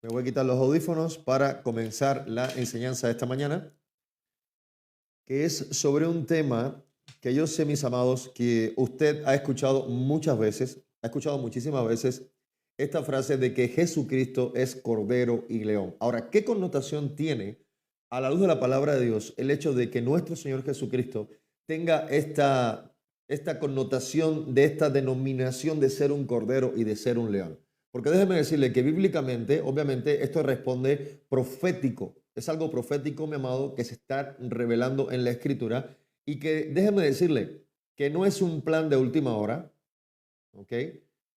Me voy a quitar los audífonos para comenzar la enseñanza de esta mañana, que es sobre un tema que yo sé, mis amados, que usted ha escuchado muchas veces, ha escuchado muchísimas veces esta frase de que Jesucristo es Cordero y León. Ahora, ¿qué connotación tiene a la luz de la palabra de Dios el hecho de que nuestro Señor Jesucristo tenga esta connotación de esta denominación de ser un Cordero y de ser un León? Porque déjeme decirle que bíblicamente, obviamente, esto responde profético. Es algo profético, mi amado, que se está revelando en la Escritura y que déjeme decirle que no es un plan de última hora, ¿ok?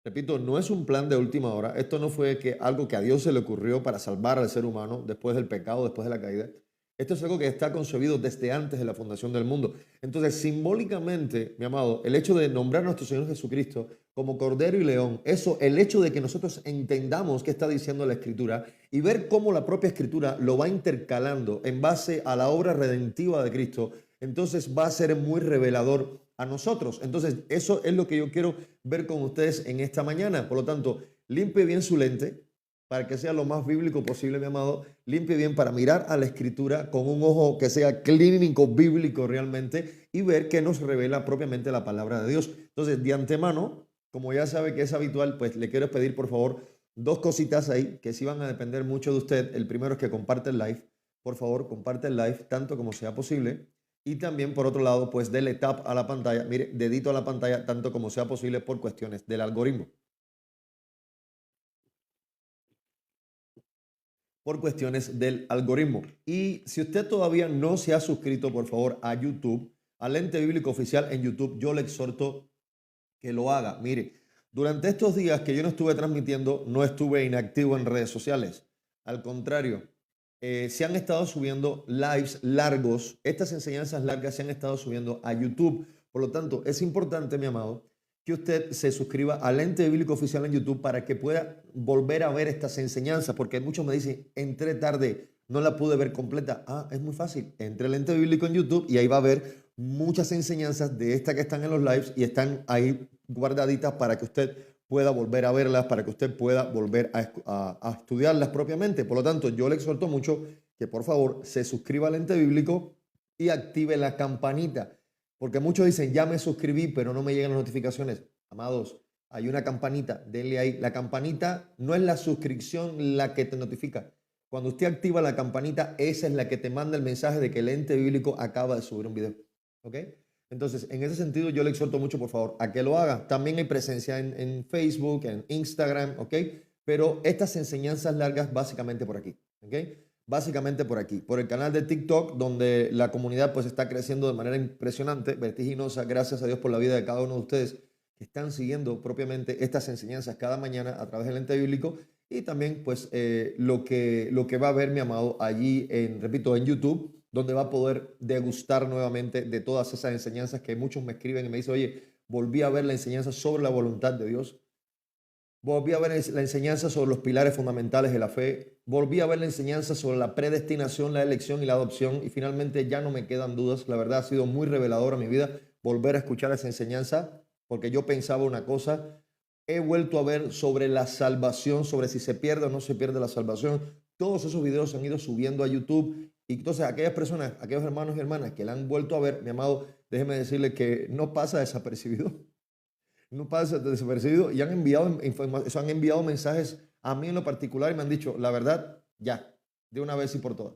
Repito, no es un plan de última hora. Esto no fue algo que a Dios se le ocurrió para salvar al ser humano después del pecado, después de la caída. Esto es algo que está concebido desde antes de la fundación del mundo. Entonces, simbólicamente, mi amado, el hecho de nombrar a nuestro Señor Jesucristo como Cordero y León, eso, el hecho de que nosotros entendamos qué está diciendo la Escritura y ver cómo la propia Escritura lo va intercalando en base a la obra redentiva de Cristo, entonces va a ser muy revelador a nosotros. Entonces, eso es lo que yo quiero ver con ustedes en esta mañana. Por lo tanto, limpie bien su lente para que sea lo más bíblico posible, mi amado. Limpie bien para mirar a la Escritura con un ojo que sea clínico, bíblico realmente, y ver qué nos revela propiamente la palabra de Dios. Entonces, de antemano, como ya sabe que es habitual, pues le quiero pedir, por favor, dos cositas ahí que sí van a depender mucho de usted. El primero es que comparte el live. Por favor, comparte el live tanto como sea posible. Y también, por otro lado, pues dele tap a la pantalla, mire, dedito a la pantalla tanto como sea posible por cuestiones del algoritmo. Por cuestiones del algoritmo. Y si usted todavía no se ha suscrito, por favor, a YouTube, al Ente Bíblico Oficial en YouTube, yo le exhorto que lo haga. Mire, durante estos días que yo no estuve transmitiendo, no estuve inactivo en redes sociales. Al contrario, se han estado subiendo lives largos, estas enseñanzas largas se han estado subiendo a YouTube. Por lo tanto, es importante, mi amado, que usted se suscriba al Ente Bíblico Oficial en YouTube para que pueda volver a ver estas enseñanzas, porque muchos me dicen, entré tarde, no la pude ver completa. Ah, es muy fácil, entre el Ente Bíblico en YouTube y ahí va a ver muchas enseñanzas de estas que están en los lives y están ahí guardaditas para que usted pueda volver a verlas, para que usted pueda volver a estudiarlas propiamente. Por lo tanto, yo le exhorto mucho que por favor se suscriba al Ente Bíblico y active la campanita, porque muchos dicen, ya me suscribí, pero no me llegan las notificaciones. Amados, hay una campanita, denle ahí. La campanita no es la suscripción la que te notifica. Cuando usted activa la campanita, esa es la que te manda el mensaje de que el Ente Bíblico acaba de subir un video. ¿Ok? Entonces, en ese sentido, yo le exhorto mucho, por favor, a que lo haga. También hay presencia en Facebook, en Instagram, ¿ok? Pero estas enseñanzas largas, básicamente por aquí, ¿ok? Básicamente por aquí, por el canal de TikTok, donde la comunidad pues está creciendo de manera impresionante, vertiginosa. Gracias a Dios por la vida de cada uno de ustedes que están siguiendo propiamente estas enseñanzas cada mañana a través del ente bíblico y también pues lo que va a ver mi amado allí repito, en YouTube, donde va a poder degustar nuevamente de todas esas enseñanzas que muchos me escriben y me dicen, oye, volví a ver la enseñanza sobre la voluntad de Dios, volví a ver la enseñanza sobre los pilares fundamentales de la fe, volví a ver la enseñanza sobre la predestinación, la elección y la adopción y finalmente ya no me quedan dudas. La verdad ha sido muy reveladora mi vida volver a escuchar esa enseñanza porque yo pensaba una cosa, he vuelto a ver sobre la salvación, sobre si se pierde o no se pierde la salvación. Todos esos videos se han ido subiendo a YouTube y entonces aquellas personas, aquellos hermanos y hermanas que la han vuelto a ver, mi amado, déjeme decirle que no pasa desapercibido, no pasa desapercibido y han enviado han enviado mensajes a mí en lo particular y me han dicho, la verdad, ya, de una vez y por todas,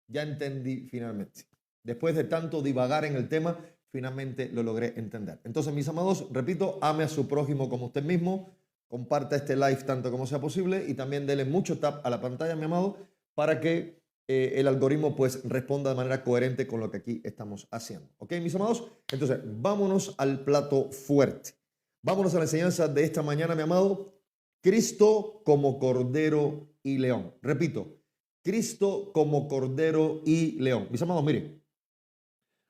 ya entendí finalmente. Después de tanto divagar en el tema, finalmente lo logré entender. Entonces, mis amados, repito, ame a su prójimo como usted mismo, comparta este live tanto como sea posible y también dele mucho tap a la pantalla, mi amado, para que el algoritmo pues responda de manera coherente con lo que aquí estamos haciendo. ¿Ok, mis amados? Entonces, vámonos al plato fuerte. Vámonos a la enseñanza de esta mañana, mi amado. Cristo como Cordero y León. Repito, Cristo como Cordero y León. Mis amados, miren,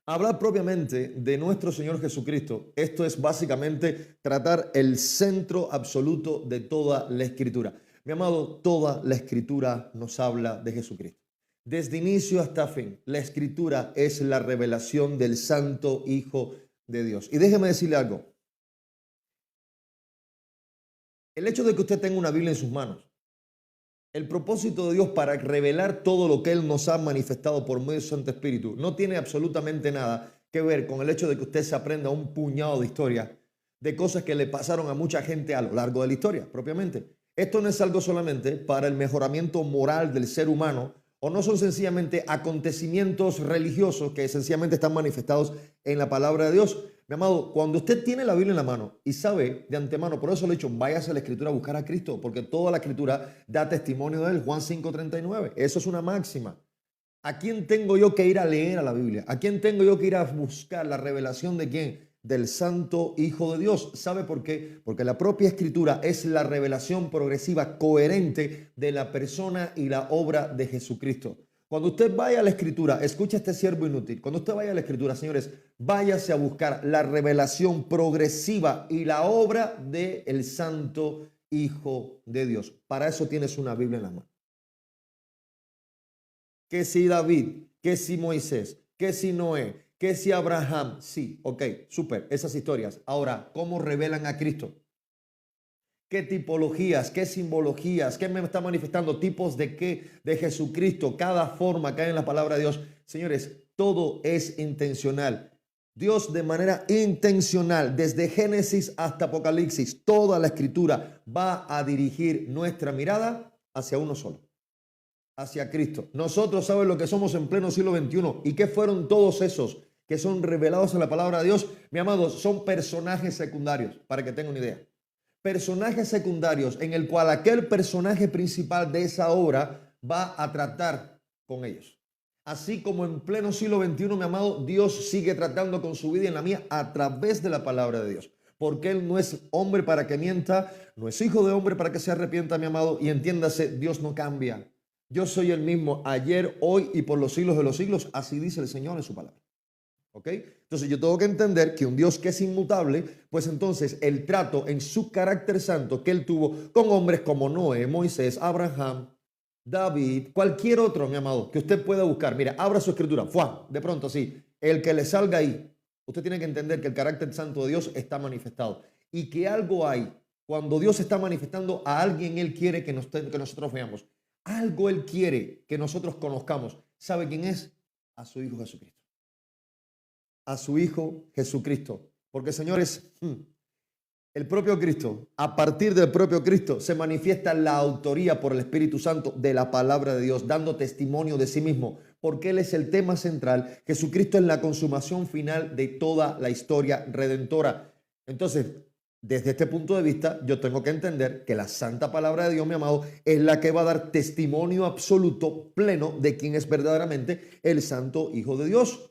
hablar propiamente de nuestro Señor Jesucristo, esto es básicamente tratar el centro absoluto de toda la Escritura. Mi amado, toda la Escritura nos habla de Jesucristo. Desde inicio hasta fin, la Escritura es la revelación del Santo Hijo de Dios. Y déjeme decirle algo. El hecho de que usted tenga una Biblia en sus manos El propósito de Dios para revelar todo lo que Él nos ha manifestado por medio de su Santo Espíritu no tiene absolutamente nada que ver con el hecho de que usted se aprenda un puñado de historias de cosas que le pasaron a mucha gente a lo largo de la historia, propiamente. Esto no es algo solamente para el mejoramiento moral del ser humano, o no son sencillamente acontecimientos religiosos que sencillamente están manifestados en la palabra de Dios. Mi amado, cuando usted tiene la Biblia en la mano y sabe de antemano, por eso le he dicho, váyase a la Escritura a buscar a Cristo, porque toda la Escritura da testimonio de Él. Juan 5:39, eso es una máxima. ¿A quién tengo yo que ir a leer a la Biblia? ¿A quién tengo yo que ir a buscar la revelación de quién? Del Santo Hijo de Dios. ¿Sabe por qué? Porque la propia Escritura es la revelación progresiva, coherente de la persona y la obra de Jesucristo. Cuando usted vaya a la Escritura, escucha este siervo inútil. Cuando usted vaya a la Escritura, señores, váyase a buscar la revelación progresiva y la obra del Santo Hijo de Dios. Para eso tienes una Biblia en la mano. Que si David, que si Moisés, que si Noé, que si Abraham. Sí, ok, súper, esas historias. Ahora, ¿cómo revelan a Cristo? ¿Qué tipologías, qué simbologías, qué me está manifestando? ¿Tipos de qué? De Jesucristo, cada forma que hay en la palabra de Dios. Señores, todo es intencional. Dios de manera intencional, desde Génesis hasta Apocalipsis, toda la Escritura va a dirigir nuestra mirada hacia uno solo. Hacia Cristo. Nosotros sabemos lo que somos en pleno siglo XXI y qué fueron todos esos que son revelados en la palabra de Dios. Mi amado, son personajes secundarios, para que tengan una idea. Personajes secundarios en el cual aquel personaje principal de esa obra va a tratar con ellos. Así como en pleno siglo XXI, mi amado, Dios sigue tratando con su vida y en la mía a través de la palabra de Dios. Porque Él no es hombre para que mienta, no es hijo de hombre para que se arrepienta, mi amado, y entiéndase, Dios no cambia. Yo soy el mismo ayer, hoy y por los siglos de los siglos. Así dice el Señor en su palabra. ¿Ok? Entonces yo tengo que entender que un Dios que es inmutable, pues entonces el trato en su carácter santo que Él tuvo con hombres como Noé, Moisés, Abraham, David, cualquier otro, mi amado, que usted pueda buscar. Mira, abra su escritura. ¡Fua! De pronto, sí. El que le salga ahí. Usted tiene que entender que el carácter santo de Dios está manifestado. Y que algo hay. Cuando Dios está manifestando a alguien, Él quiere que nosotros veamos. Algo Él quiere que nosotros conozcamos. ¿Sabe quién es? A su Hijo Jesucristo. A su Hijo Jesucristo. Porque, señores, el propio Cristo, a partir del propio Cristo, se manifiesta la autoría por el Espíritu Santo de la palabra de Dios, dando testimonio de sí mismo, porque Él es el tema central. Jesucristo es la consumación final de toda la historia redentora. Entonces, desde este punto de vista, yo tengo que entender que la santa palabra de Dios, mi amado, es la que va a dar testimonio absoluto, pleno, de quién es verdaderamente el Santo Hijo de Dios.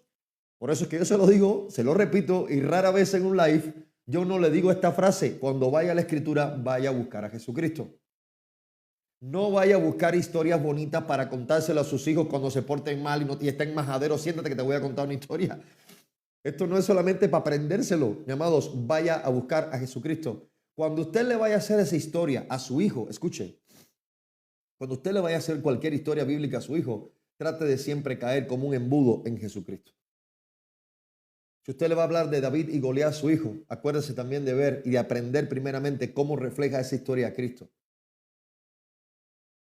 Por eso es que yo se lo digo, se lo repito, y rara vez en un live, yo no le digo esta frase: cuando vaya a la Escritura, vaya a buscar a Jesucristo. No vaya a buscar historias bonitas para contárselo a sus hijos cuando se porten mal y estén majaderos. Siéntate que te voy a contar una historia. Esto no es solamente para aprendérselo, mi amados, vaya a buscar a Jesucristo. Cuando usted le vaya a hacer esa historia a su hijo, escuche, cuando usted le vaya a hacer cualquier historia bíblica a su hijo, trate de siempre caer como un embudo en Jesucristo. Si usted le va a hablar de David y Goliat a su hijo, acuérdese también de ver y de aprender primeramente cómo refleja esa historia a Cristo.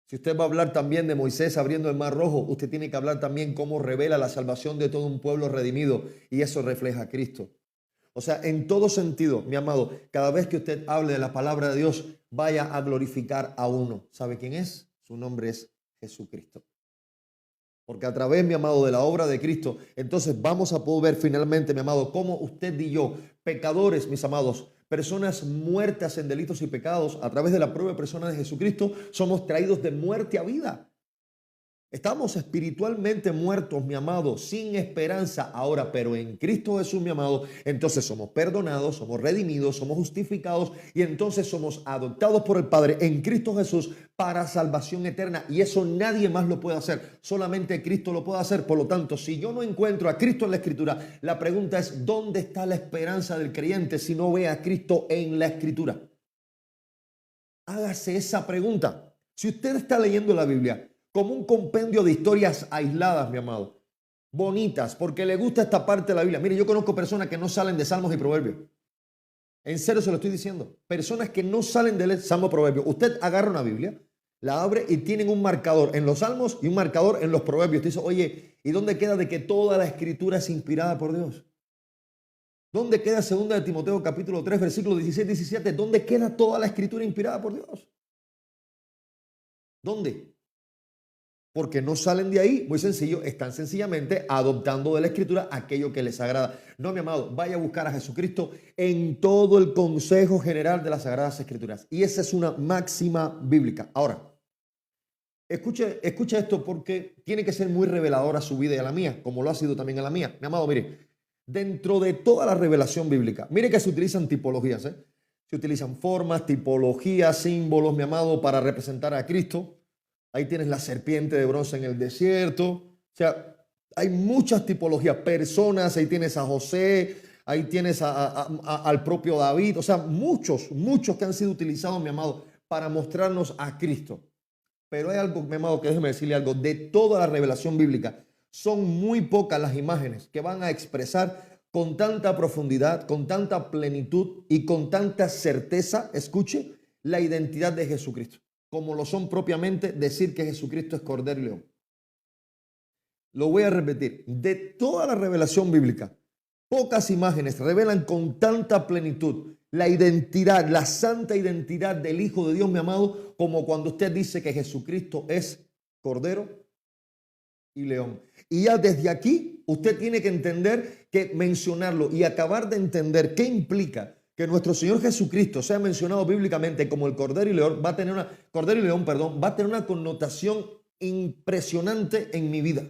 Si usted va a hablar también de Moisés abriendo el Mar Rojo, usted tiene que hablar también cómo revela la salvación de todo un pueblo redimido, y eso refleja a Cristo. O sea, en todo sentido, mi amado, cada vez que usted hable de la palabra de Dios, vaya a glorificar a uno. ¿Sabe quién es? Su nombre es Jesucristo. Porque a través, mi amado, de la obra de Cristo, entonces vamos a poder ver finalmente, mi amado, cómo usted y yo, pecadores, mis amados, personas muertas en delitos y pecados, a través de la propia persona de Jesucristo, somos traídos de muerte a vida. Estamos espiritualmente muertos, mi amado, sin esperanza ahora, pero en Cristo Jesús, mi amado, entonces somos perdonados, somos redimidos, somos justificados y entonces somos adoptados por el Padre en Cristo Jesús para salvación eterna. Y eso nadie más lo puede hacer, solamente Cristo lo puede hacer. Por lo tanto, si yo no encuentro a Cristo en la Escritura, la pregunta es: ¿dónde está la esperanza del creyente si no ve a Cristo en la Escritura? Hágase esa pregunta. Si usted está leyendo la Biblia como un compendio de historias aisladas, mi amado, bonitas, porque le gusta esta parte de la Biblia. Mire, yo conozco personas que no salen de Salmos y Proverbios. En serio se lo estoy diciendo. Personas que no salen de Salmos y Proverbios. Usted agarra una Biblia La abre y tienen un marcador en los Salmos y un marcador en los Proverbios. Te dice, oye, ¿y dónde queda de que toda la escritura es inspirada por Dios? ¿Dónde queda 2 de Timoteo capítulo 3, versículos 16 y 17? ¿Dónde queda toda la escritura inspirada por Dios? ¿Dónde? Porque no salen de ahí, muy sencillo, están sencillamente adoptando de la escritura aquello que les agrada. No, mi amado, vaya a buscar a Jesucristo en todo el consejo general de las Sagradas Escrituras. Y esa es una máxima bíblica. Ahora, escucha esto porque tiene que ser muy reveladora a su vida y a la mía, como lo ha sido también a la mía. Mi amado, mire, dentro de toda la revelación bíblica, mire que se utilizan tipologías, ¿eh? Se utilizan formas, tipologías, símbolos, mi amado, para representar a Cristo. Ahí tienes la serpiente de bronce en el desierto. O sea, hay muchas tipologías, personas, ahí tienes a José, ahí tienes al propio David. O sea, muchos que han sido utilizados, mi amado, para mostrarnos a Cristo. Pero hay algo, mi amado, que déjeme decirle algo. De toda la revelación bíblica, son muy pocas las imágenes que van a expresar con tanta profundidad, con tanta plenitud y con tanta certeza, escuche, la identidad de Jesucristo, como lo son propiamente decir que Jesucristo es Cordero y León. Lo voy a repetir. De toda la revelación bíblica, pocas imágenes revelan con tanta plenitud la identidad, la santa identidad del Hijo de Dios, mi amado, como cuando usted dice que Jesucristo es Cordero y León. Y ya desde aquí usted tiene que entender que mencionarlo y acabar de entender qué implica que nuestro Señor Jesucristo sea mencionado bíblicamente como el Cordero y León, va a tener una connotación impresionante en mi vida.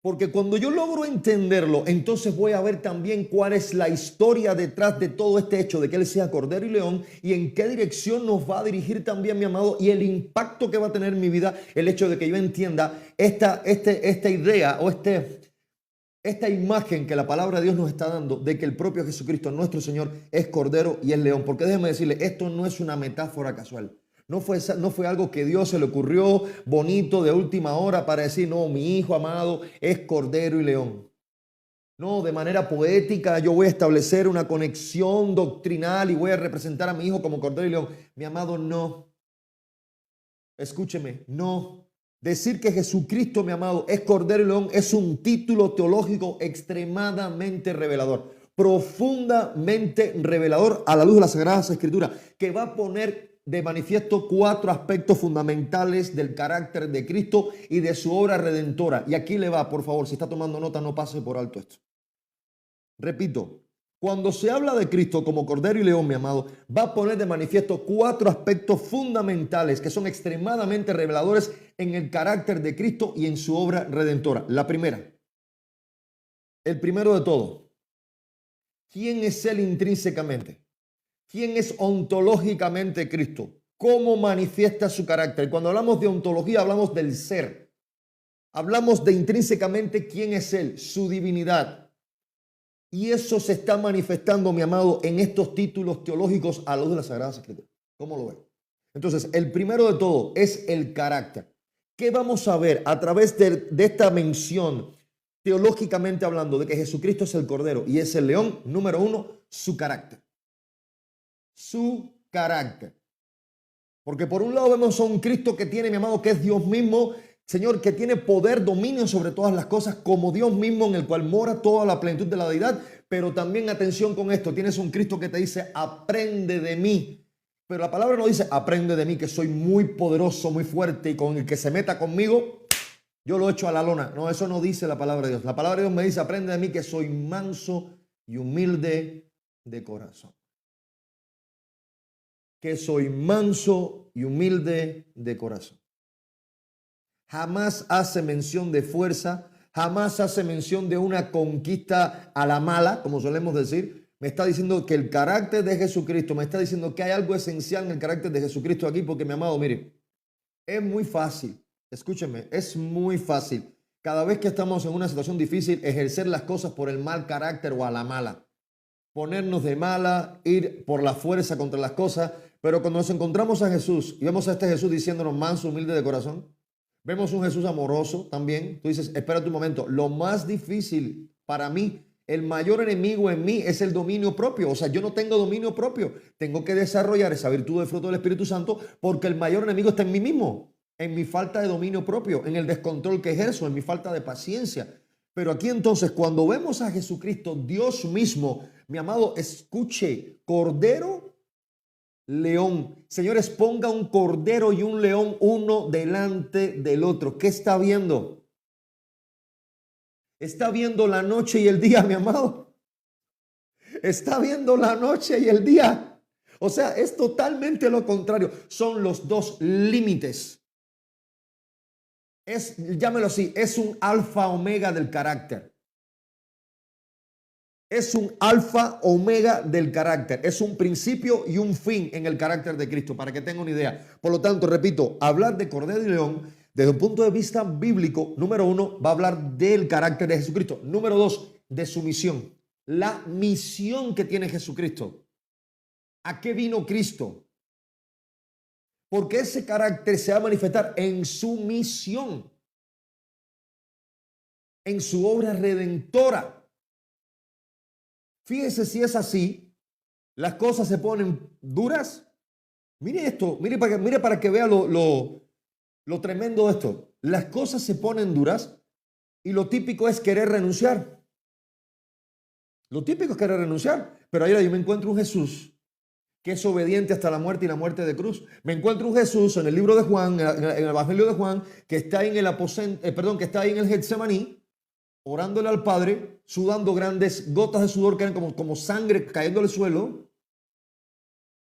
Porque cuando yo logro entenderlo, entonces voy a ver también cuál es la historia detrás de todo este hecho de que Él sea Cordero y León y en qué dirección nos va a dirigir también, mi amado, y el impacto que va a tener en mi vida el hecho de que yo entienda esta idea o esta imagen que la palabra de Dios nos está dando de que el propio Jesucristo, nuestro Señor, es Cordero y es León. Porque déjeme decirle, esto no es una metáfora casual. No fue algo que Dios se le ocurrió bonito de última hora para decir, no, mi hijo amado es Cordero y León. No, de manera poética yo voy a establecer una conexión doctrinal y voy a representar a mi hijo como Cordero y León. Mi amado, no. Escúcheme, no. Decir que Jesucristo, mi amado, es Cordero y León es un título teológico extremadamente revelador, profundamente revelador a la luz de las Sagradas Escrituras, que va a poner de manifiesto 4 aspectos fundamentales del carácter de Cristo y de su obra redentora. Y aquí le va, por favor, si está tomando nota, no pase por alto esto. Repito, cuando se habla de Cristo como Cordero y León, mi amado, va a poner de manifiesto 4 aspectos fundamentales que son extremadamente reveladores en el carácter de Cristo y en su obra redentora. La primera, el primero de todo, ¿quién es Él intrínsecamente? ¿Quién es ontológicamente Cristo? ¿Cómo manifiesta su carácter? Cuando hablamos de ontología, hablamos del ser. Hablamos de intrínsecamente quién es Él, su divinidad. Y eso se está manifestando, mi amado, en estos títulos teológicos a la luz de las Sagradas Escrituras. ¿Cómo lo ven? Entonces, el primero de todo es el carácter. ¿Qué vamos a ver a través de esta mención, teológicamente hablando, de que Jesucristo es el Cordero y es el León? Número 1, su carácter. Su carácter. Porque por un lado vemos a un Cristo que tiene, mi amado, que es Dios mismo, Señor, que tiene poder, dominio sobre todas las cosas, como Dios mismo, en el cual mora toda la plenitud de la deidad. Pero también atención con esto, tienes un Cristo que te dice, aprende de mí. Pero la palabra no dice, aprende de mí, que soy muy poderoso, muy fuerte, y con el que se meta conmigo, yo lo echo a la lona. No, eso no dice la palabra de Dios. La palabra de Dios me dice, aprende de mí, que soy manso y humilde de corazón. Que soy manso y humilde de corazón. Jamás hace mención de fuerza, jamás hace mención de una conquista a la mala, como solemos decir. Me está diciendo que el carácter de Jesucristo, me está diciendo que hay algo esencial en el carácter de Jesucristo aquí, porque, mi amado, mire, es muy fácil, escúcheme, es muy fácil, cada vez que estamos en una situación difícil, ejercer las cosas por el mal carácter o a la mala. Ponernos de mala, ir por la fuerza contra las cosas. Pero cuando nos encontramos a Jesús y vemos a este Jesús diciéndonos manso, humilde de corazón, vemos un Jesús amoroso también. Tú dices, espérate un momento, lo más difícil para mí El mayor enemigo en mí es el dominio propio. O sea, yo no tengo dominio propio. Tengo que desarrollar esa virtud del fruto del Espíritu Santo porque el mayor enemigo está en mí mismo, en mi falta de dominio propio, en el descontrol que ejerzo, en mi falta de paciencia. Pero aquí entonces, cuando vemos a Jesucristo, Dios mismo, mi amado, escuche, cordero, león. Señores, ponga un cordero y un león uno delante del otro. ¿Qué está viendo? Está viendo la noche y el día, mi amado. Está viendo la noche y el día. O sea, es totalmente lo contrario. Son los dos límites. Llámelo así, es un alfa omega del carácter. Es un alfa omega del carácter. Es un principio y un fin en el carácter de Cristo, para que tenga una idea. Por lo tanto, repito, hablar de cordero y león desde un punto de vista bíblico, número uno, va a hablar del carácter de Jesucristo. Número dos, de su misión. La misión que tiene Jesucristo. ¿A qué vino Cristo? Porque ese carácter se va a manifestar en su misión, en su obra redentora. Fíjese si es así, las cosas se ponen duras. Mire esto, mire para que vea lo tremendo de esto. Las cosas se ponen duras y lo típico es querer renunciar. Lo típico es querer renunciar. Pero ahora yo me encuentro un Jesús que es obediente hasta la muerte y la muerte de cruz. Me encuentro un Jesús en el libro de Juan, en el Evangelio de Juan, que está ahí en el aposento, que está ahí en el Getsemaní, orándole al Padre, sudando grandes gotas de sudor que eran como sangre cayendo al suelo,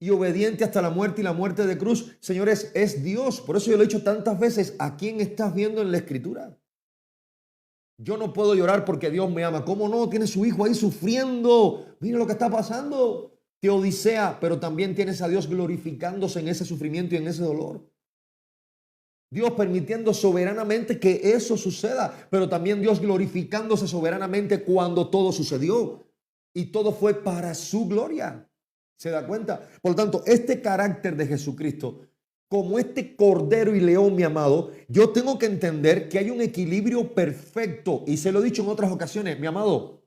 y obediente hasta la muerte y la muerte de cruz. Señores, es Dios. Por eso yo lo he dicho tantas veces, ¿a quién estás viendo en la Escritura? Yo no puedo llorar porque Dios me ama. ¿Cómo no? Tiene su hijo ahí sufriendo. Mira lo que está pasando. Te odisea, pero también tienes a Dios glorificándose en ese sufrimiento y en ese dolor. Dios permitiendo soberanamente que eso suceda, pero también Dios glorificándose soberanamente cuando todo sucedió. Y todo fue para su gloria. ¿Se da cuenta? Por lo tanto, este carácter de Jesucristo, como este cordero y león, mi amado, yo tengo que entender que hay un equilibrio perfecto. Y se lo he dicho en otras ocasiones, mi amado.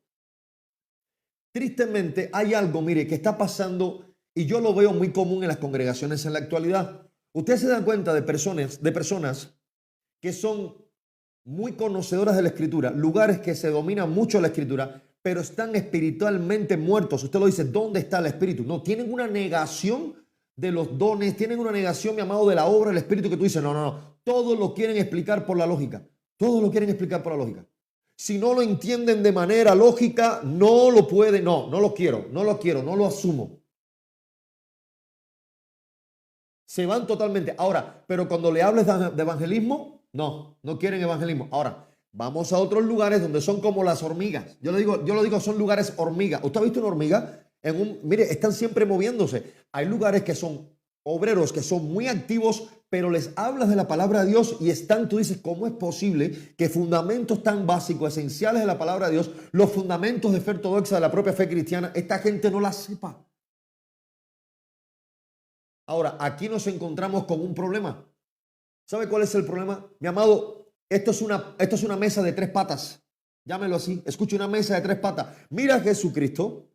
Tristemente hay algo, mire, que está pasando y yo lo veo muy común en las congregaciones en la actualidad. Ustedes se dan cuenta de personas que son muy conocedoras de la Escritura, lugares que se dominan mucho la Escritura, pero están espiritualmente muertos. Usted lo dice, ¿dónde está el Espíritu? No, tienen una negación de los dones, tienen una negación, mi amado, de la obra del Espíritu, que tú dices, no. Todo lo quieren explicar por la lógica. Todo lo quieren explicar por la lógica. Si no lo entienden de manera lógica, no lo pueden, no lo quiero, no lo asumo. Se van totalmente. Ahora, pero cuando le hables de evangelismo, no quieren evangelismo. Ahora, vamos a otros lugares donde son como las hormigas. Yo lo digo, son lugares hormigas. ¿Usted ha visto una hormiga? Mire, están siempre moviéndose. Hay lugares que son obreros, que son muy activos, pero les hablas de la palabra de Dios y tú dices, ¿cómo es posible que fundamentos tan básicos, esenciales de la palabra de Dios, los fundamentos de fe ortodoxa de la propia fe cristiana, esta gente no la sepa? Ahora, aquí nos encontramos con un problema. ¿Sabe cuál es el problema? Mi amado, esto es una mesa de tres patas. Llámelo así. Escucha, una mesa de tres patas. Mira a Jesucristo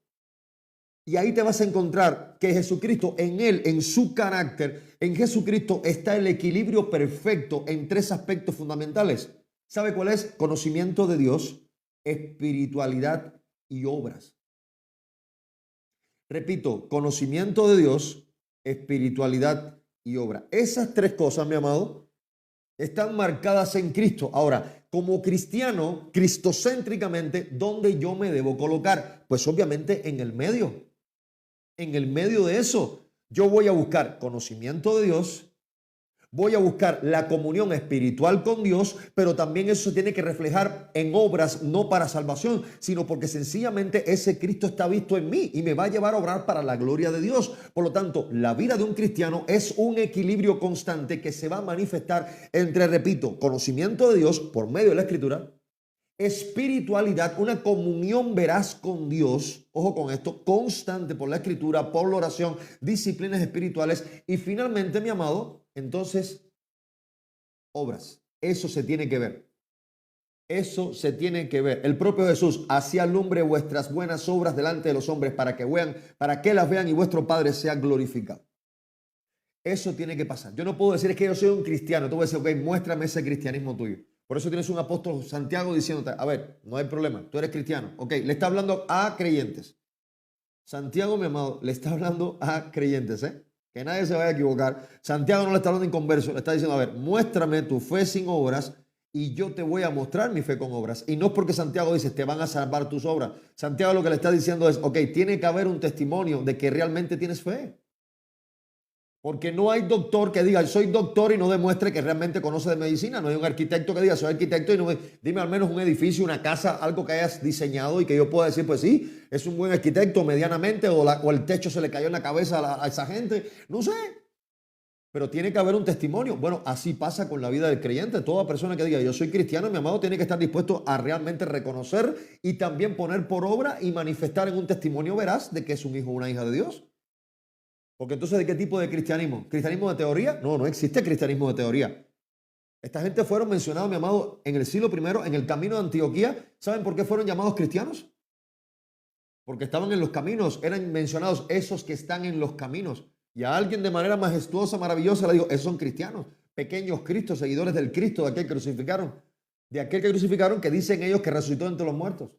y ahí te vas a encontrar que Jesucristo, en él, en su carácter, en Jesucristo está el equilibrio perfecto en tres aspectos fundamentales. ¿Sabe cuál es? Conocimiento de Dios, espiritualidad y obras. Repito, conocimiento de Dios, espiritualidad y obra. Esas tres cosas, mi amado, están marcadas en Cristo. Ahora, como cristiano, cristocéntricamente, ¿dónde yo me debo colocar? Pues obviamente en el medio. En el medio de eso, yo voy a buscar conocimiento de Dios, voy a buscar la comunión espiritual con Dios, pero también eso se tiene que reflejar en obras, no para salvación, sino porque sencillamente ese Cristo está visto en mí y me va a llevar a obrar para la gloria de Dios. Por lo tanto, la vida de un cristiano es un equilibrio constante que se va a manifestar entre, repito, conocimiento de Dios por medio de la Escritura, espiritualidad, una comunión veraz con Dios, ojo con esto, constante por la Escritura, por la oración, disciplinas espirituales y finalmente, mi amado, entonces, obras. Eso se tiene que ver. Eso se tiene que ver. El propio Jesús: así alumbre vuestras buenas obras delante de los hombres para que las vean y vuestro Padre sea glorificado. Eso tiene que pasar. Yo no puedo decir es que yo soy un cristiano. Tú vas a decir, ok, muéstrame ese cristianismo tuyo. Por eso tienes un apóstol Santiago diciéndote, a ver, no hay problema, tú eres cristiano. Ok, le está hablando a creyentes. Santiago, mi amado, le está hablando a creyentes, ¿eh? Que nadie se vaya a equivocar. Santiago no le está hablando inconverso, le está diciendo, a ver, muéstrame tu fe sin obras y yo te voy a mostrar mi fe con obras. Y no es porque Santiago dice, te van a salvar tus obras. Santiago lo que le está diciendo es, ok, tiene que haber un testimonio de que realmente tienes fe. Porque no hay doctor que diga, soy doctor y no demuestre que realmente conoce de medicina. No hay un arquitecto que diga, soy arquitecto y no dime al menos un edificio, una casa, algo que hayas diseñado y que yo pueda decir, pues sí, es un buen arquitecto medianamente o el techo se le cayó en la cabeza a esa gente. No sé. Pero tiene que haber un testimonio. Bueno, así pasa con la vida del creyente. Toda persona que diga, yo soy cristiano, mi amado, tiene que estar dispuesto a realmente reconocer y también poner por obra y manifestar en un testimonio veraz de que es un hijo o una hija de Dios. Porque entonces, ¿de qué tipo de cristianismo? ¿Cristianismo de teoría? No, no existe cristianismo de teoría. Esta gente fueron mencionados, mi amado, en el siglo I, en el camino de Antioquía. ¿Saben por qué fueron llamados cristianos? Porque estaban en los caminos, eran mencionados esos que están en los caminos. Y a alguien de manera majestuosa, maravillosa, le digo, esos son cristianos, pequeños Cristos, seguidores del Cristo, de aquel que crucificaron, que dicen ellos que resucitó entre los muertos.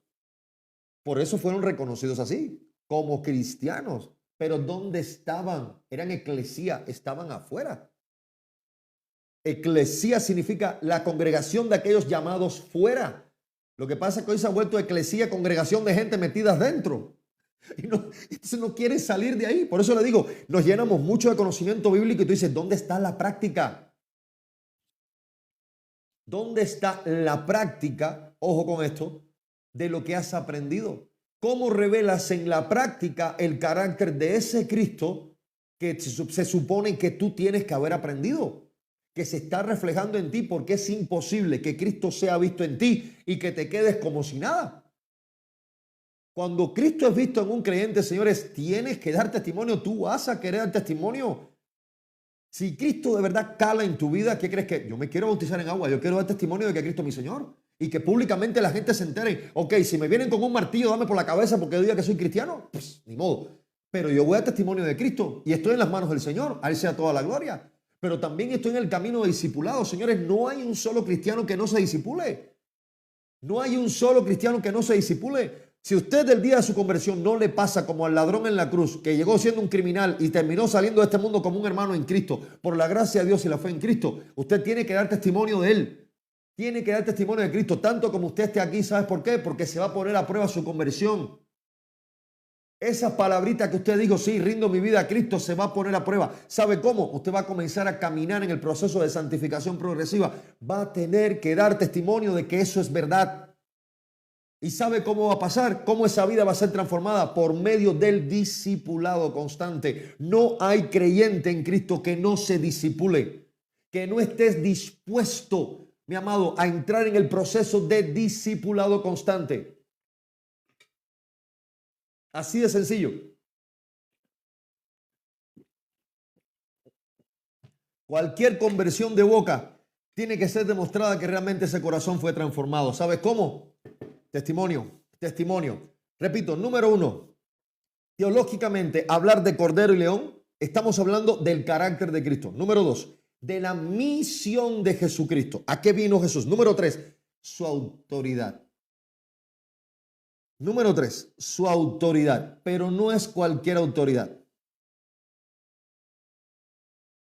Por eso fueron reconocidos así, como cristianos. Pero ¿dónde estaban? Eran eclesía, estaban afuera. Eclesía significa la congregación de aquellos llamados fuera. Lo que pasa es que hoy se ha vuelto eclesía, congregación de gente metidas dentro. Y no, entonces no quieren salir de ahí. Por eso le digo, nos llenamos mucho de conocimiento bíblico y tú dices, ¿dónde está la práctica? ¿Dónde está la práctica? Ojo con esto, de lo que has aprendido. ¿Cómo revelas en la práctica el carácter de ese Cristo que se supone que tú tienes que haber aprendido? Que se está reflejando en ti, porque es imposible que Cristo sea visto en ti y que te quedes como si nada. Cuando Cristo es visto en un creyente, señores, tienes que dar testimonio. Tú vas a querer dar testimonio. Si Cristo de verdad cala en tu vida, ¿qué crees que? Yo me quiero bautizar en agua, yo quiero dar testimonio de que Cristo es mi Señor. Y que públicamente la gente se entere. Ok, si me vienen con un martillo, dame por la cabeza porque diga que soy cristiano. Pues ni modo. Pero yo voy a dar testimonio de Cristo y estoy en las manos del Señor. A Él sea toda la gloria. Pero también estoy en el camino de discipulado. Señores, no hay un solo cristiano que no se discipule. No hay un solo cristiano que no se discipule. Si usted el día de su conversión no le pasa como al ladrón en la cruz, que llegó siendo un criminal y terminó saliendo de este mundo como un hermano en Cristo, por la gracia de Dios y la fe en Cristo, usted tiene que dar testimonio de Él. Tiene que dar testimonio de Cristo, tanto como usted esté aquí. ¿Sabes por qué? Porque se va a poner a prueba su conversión. Esas palabritas que usted dijo, sí, rindo mi vida a Cristo, se va a poner a prueba. ¿Sabe cómo? Usted va a comenzar a caminar en el proceso de santificación progresiva. Va a tener que dar testimonio de que eso es verdad. ¿Y sabe cómo va a pasar? ¿Cómo esa vida va a ser transformada? Por medio del discipulado constante. No hay creyente en Cristo que no se discipule, que no estés dispuesto, mi amado, a entrar en el proceso de discipulado constante. Así de sencillo. Cualquier conversión de boca tiene que ser demostrada que realmente ese corazón fue transformado. ¿Sabes cómo? Testimonio, testimonio. Repito, número 1, teológicamente, hablar de Cordero y León, estamos hablando del carácter de Cristo. Número 2, de la misión de Jesucristo. ¿A qué vino Jesús? Número 3, su autoridad. Número 3, su autoridad, pero no es cualquier autoridad.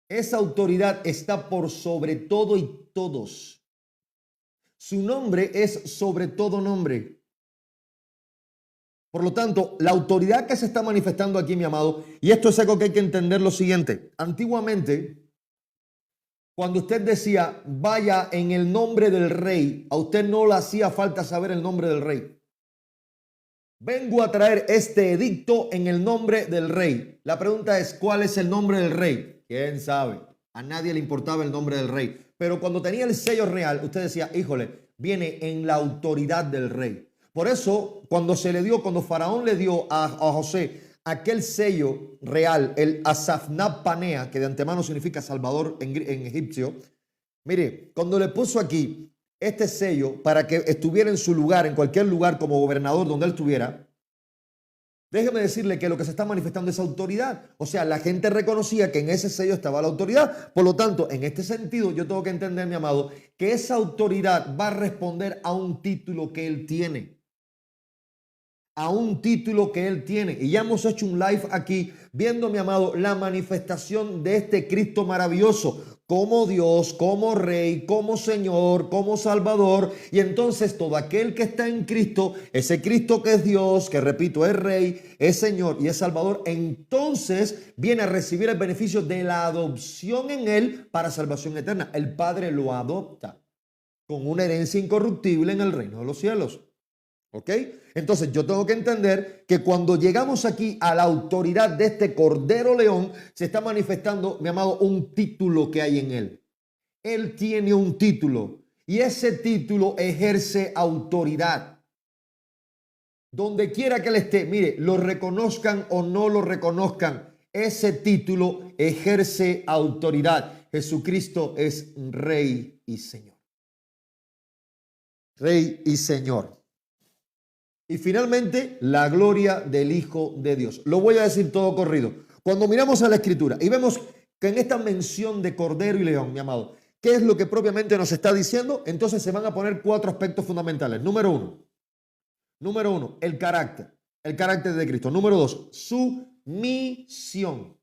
Esa autoridad está por sobre todo y todos. Su nombre es sobre todo nombre. Por lo tanto, la autoridad que se está manifestando aquí, mi amado, y esto es algo que hay que entender lo siguiente. Antiguamente, cuando usted decía, vaya en el nombre del rey, a usted no le hacía falta saber el nombre del rey. Vengo a traer este edicto en el nombre del rey. La pregunta es, ¿cuál es el nombre del rey? ¿Quién sabe? A nadie le importaba el nombre del rey. Pero cuando tenía el sello real, usted decía, híjole, viene en la autoridad del rey. Por eso, cuando Faraón le dio a José aquel sello real, el Asafnab Panea, que de antemano significa Salvador en egipcio, mire, cuando le puso aquí este sello para que estuviera en su lugar, en cualquier lugar como gobernador donde él estuviera, déjeme decirle que lo que se está manifestando es autoridad. O sea, la gente reconocía que en ese sello estaba la autoridad. Por lo tanto, en este sentido, yo tengo que entender, mi amado, que esa autoridad va a responder a un título que él tiene. A un título que él tiene. Y ya hemos hecho un live aquí viendo, mi amado, la manifestación de este Cristo maravilloso. Como Dios, como Rey, como Señor, como Salvador. Y entonces todo aquel que está en Cristo, ese Cristo que es Dios, que repito, es Rey, es Señor y es Salvador, entonces viene a recibir el beneficio de la adopción en Él para salvación eterna. El Padre lo adopta con una herencia incorruptible en el reino de los cielos. ¿Ok? Entonces yo tengo que entender que cuando llegamos aquí a la autoridad de este Cordero León, se está manifestando, mi amado, un título que hay en él. Él tiene un título y ese título ejerce autoridad. Donde quiera que él esté, mire, lo reconozcan o no lo reconozcan, ese título ejerce autoridad. Jesucristo es Rey y Señor. Rey y Señor. Y finalmente, la gloria del Hijo de Dios. Lo voy a decir todo corrido. Cuando miramos a la Escritura y vemos que en esta mención de Cordero y León, mi amado, ¿qué es lo que propiamente nos está diciendo? Entonces se van a poner 4 aspectos fundamentales. Número uno, el carácter de Cristo. Número 2, su misión.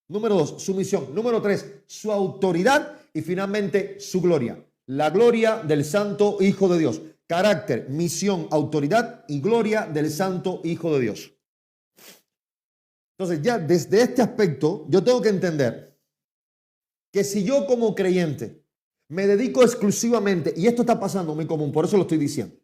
Número 2, su misión. Número 3, su autoridad. Y finalmente, su gloria. La gloria del Santo Hijo de Dios. Carácter, misión, autoridad y gloria del Santo Hijo de Dios. Entonces ya desde este aspecto yo tengo que entender que si yo como creyente me dedico exclusivamente, y esto está pasando muy común, por eso lo estoy diciendo,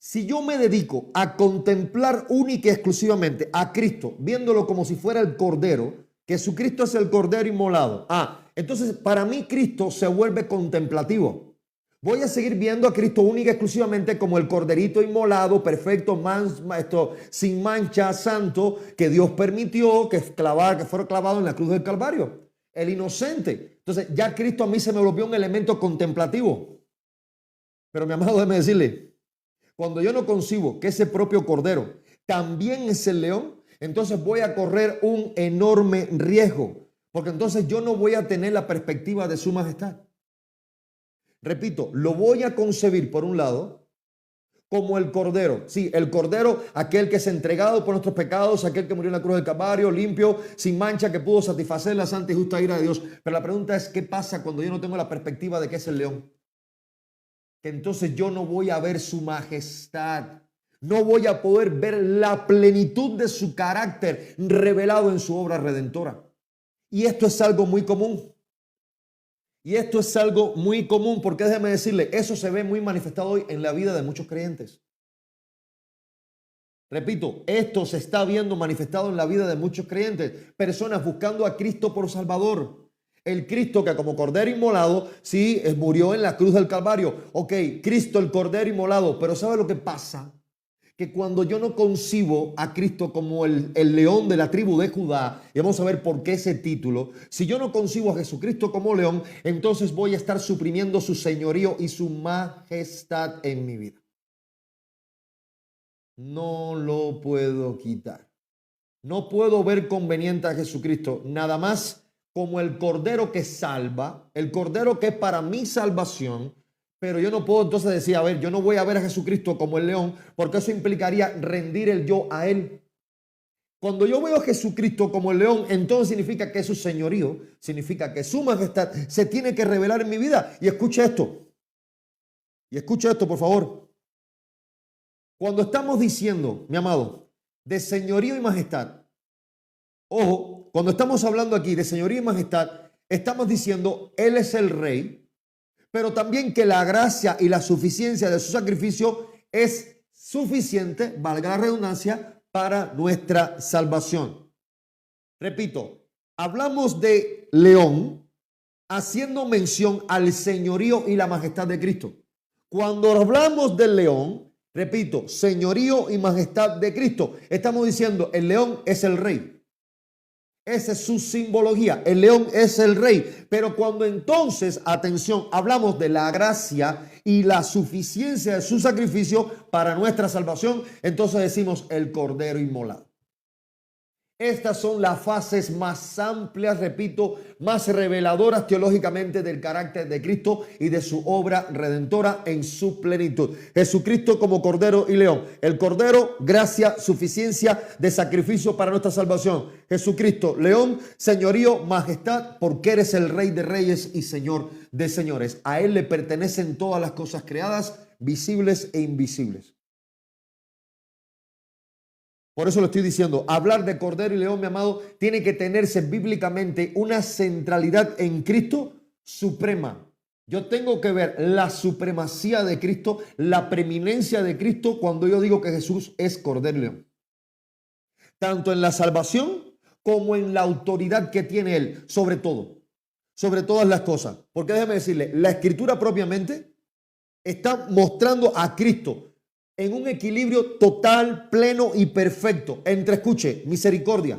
si yo me dedico a contemplar única y exclusivamente a Cristo, viéndolo como si fuera el Cordero, que Jesucristo es el Cordero inmolado, entonces para mí Cristo se vuelve contemplativo. Voy a seguir viendo a Cristo única y exclusivamente como el corderito inmolado, perfecto, sin mancha, santo, que Dios permitió que fuera clavado en la cruz del Calvario. El inocente. Entonces ya Cristo a mí se me volvió un elemento contemplativo. Pero mi amado, déjeme decirle, cuando yo no concibo que ese propio cordero también es el león, entonces voy a correr un enorme riesgo. Porque entonces yo no voy a tener la perspectiva de su majestad. Repito, lo voy a concebir por un lado como el Cordero. Sí, el Cordero, aquel que es entregado por nuestros pecados, aquel que murió en la cruz del Calvario, limpio, sin mancha, que pudo satisfacer la santa y justa ira de Dios. Pero la pregunta es, ¿qué pasa cuando yo no tengo la perspectiva de que es el león? Que entonces yo no voy a ver su majestad. No voy a poder ver la plenitud de su carácter revelado en su obra redentora. Y esto es algo muy común. Y esto es algo muy común porque déjeme decirle, eso se ve muy manifestado hoy en la vida de muchos creyentes. Repito, esto se está viendo manifestado en la vida de muchos creyentes. Personas buscando a Cristo por Salvador. El Cristo que como Cordero inmolado, sí, murió en la cruz del Calvario. Ok, Cristo el Cordero inmolado. Pero ¿sabe lo que pasa? Que cuando yo no concibo a Cristo como el león de la tribu de Judá, y vamos a ver por qué ese título, si yo no concibo a Jesucristo como león, entonces voy a estar suprimiendo su señorío y su majestad en mi vida. No lo puedo quitar. No puedo ver conveniente a Jesucristo nada más como el Cordero que salva, el Cordero que es para mi salvación. Pero yo no puedo entonces decir, a ver, yo no voy a ver a Jesucristo como el león, porque eso implicaría rendir el yo a él. Cuando yo veo a Jesucristo como el león, entonces significa que su señorío, significa que su majestad se tiene que revelar en mi vida. Y escucha esto, por favor. Cuando estamos diciendo, mi amado, de señorío y majestad, ojo, cuando estamos hablando aquí de señorío y majestad, estamos diciendo, Él es el rey, pero también que la gracia y la suficiencia de su sacrificio es suficiente, valga la redundancia, para nuestra salvación. Repito, hablamos de león haciendo mención al señorío y la majestad de Cristo. Cuando hablamos del león, repito, señorío y majestad de Cristo, estamos diciendo el león es el rey. Esa es su simbología. El león es el rey. Pero cuando entonces, atención, hablamos de la gracia y la suficiencia de su sacrificio para nuestra salvación, entonces decimos el cordero inmolado. Estas son las fases más amplias, repito, más reveladoras teológicamente del carácter de Cristo y de su obra redentora en su plenitud. Jesucristo como Cordero y León. El Cordero, gracia, suficiencia de sacrificio para nuestra salvación. Jesucristo, León, señorío, majestad, porque eres el Rey de Reyes y Señor de Señores. A Él le pertenecen todas las cosas creadas, visibles e invisibles. Por eso lo estoy diciendo, hablar de Cordero y León, mi amado, tiene que tenerse bíblicamente una centralidad en Cristo suprema. Yo tengo que ver la supremacía de Cristo, la preeminencia de Cristo cuando yo digo que Jesús es Cordero y León. Tanto en la salvación como en la autoridad que tiene Él, sobre todo, sobre todas las cosas. Porque déjeme decirle, la Escritura propiamente está mostrando a Cristo en un equilibrio total, pleno y perfecto entre, escuche, misericordia,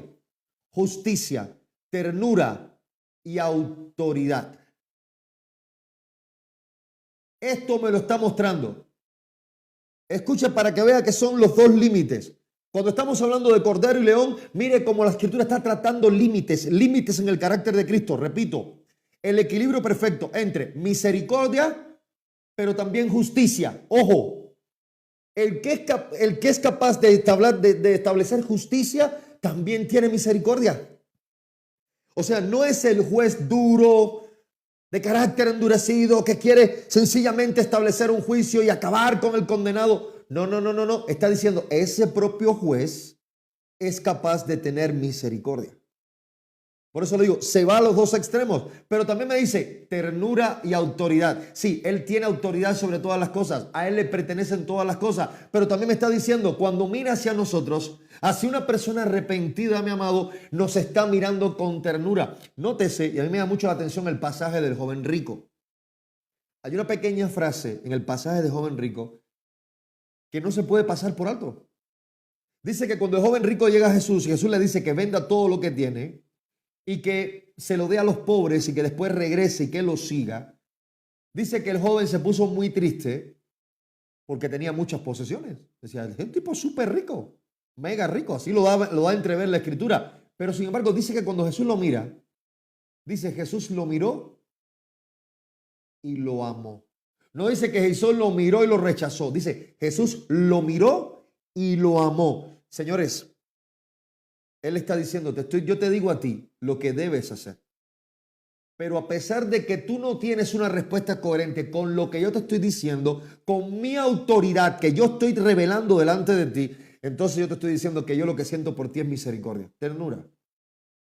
justicia, ternura y autoridad. Esto me lo está mostrando. Escuche para que vea que son los dos límites. Cuando estamos hablando de Cordero y León, mire cómo la Escritura está tratando límites en el carácter de Cristo. Repito, el equilibrio perfecto entre misericordia, pero también justicia. Ojo. El que es capaz de establecer justicia también tiene misericordia. O sea, no es el juez duro, de carácter endurecido, que quiere sencillamente establecer un juicio y acabar con el condenado. No. Está diciendo, ese propio juez es capaz de tener misericordia. Por eso le digo, se va a los dos extremos, pero también me dice ternura y autoridad. Sí, Él tiene autoridad sobre todas las cosas, a Él le pertenecen todas las cosas, pero también me está diciendo, cuando mira hacia nosotros, hacia una persona arrepentida, mi amado, nos está mirando con ternura. Nótese, y a mí me da mucho la atención el pasaje del joven rico. Hay una pequeña frase en el pasaje del joven rico que no se puede pasar por alto. Dice que cuando el joven rico llega a Jesús y Jesús le dice que venda todo lo que tiene y que se lo dé a los pobres y que después regrese y que lo siga, dice que el joven se puso muy triste porque tenía muchas posesiones. Decía, es un tipo súper rico, mega rico, así lo da a entrever la Escritura. Pero sin embargo dice que cuando Jesús lo mira, dice Jesús lo miró y lo amó. No dice que Jesús lo miró y lo rechazó, dice Jesús lo miró y lo amó. Señores, Él está diciendo, yo te digo a ti lo que debes hacer. Pero a pesar de que tú no tienes una respuesta coherente con lo que yo te estoy diciendo, con mi autoridad que yo estoy revelando delante de ti, entonces yo te estoy diciendo que yo lo que siento por ti es misericordia, ternura.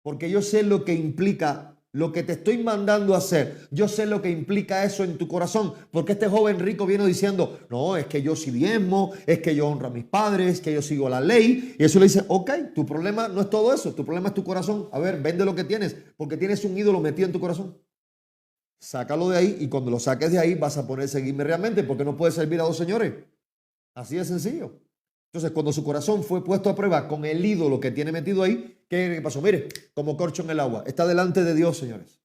Porque yo sé lo que implica lo que te estoy mandando a hacer. Yo sé lo que implica eso en tu corazón. Porque este joven rico viene diciendo, no, es que yo sí diezmo, es que yo honro a mis padres, que yo sigo la ley. Y eso le dice, ok, tu problema no es todo eso, tu problema es tu corazón. A ver, vende lo que tienes, porque tienes un ídolo metido en tu corazón. Sácalo de ahí y cuando lo saques de ahí vas a poder seguirme realmente, porque no puedes servir a dos señores. Así de sencillo. Entonces, cuando su corazón fue puesto a prueba con el ídolo que tiene metido ahí, ¿qué pasó? Mire, como corcho en el agua. Está delante de Dios, señores.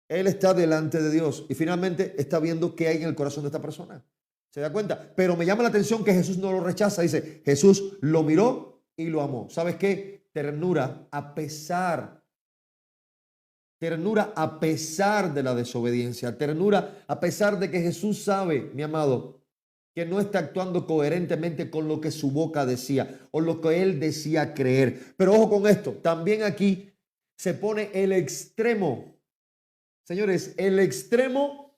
Él está delante de Dios y finalmente está viendo qué hay en el corazón de esta persona. ¿Se da cuenta? Pero me llama la atención que Jesús no lo rechaza. Dice, Jesús lo miró y lo amó. ¿Sabes qué? Ternura a pesar de la desobediencia. Ternura a pesar de que Jesús sabe, mi amado, que no está actuando coherentemente con lo que su boca decía o lo que él decía creer. Pero ojo con esto, también aquí se pone el extremo, señores, el extremo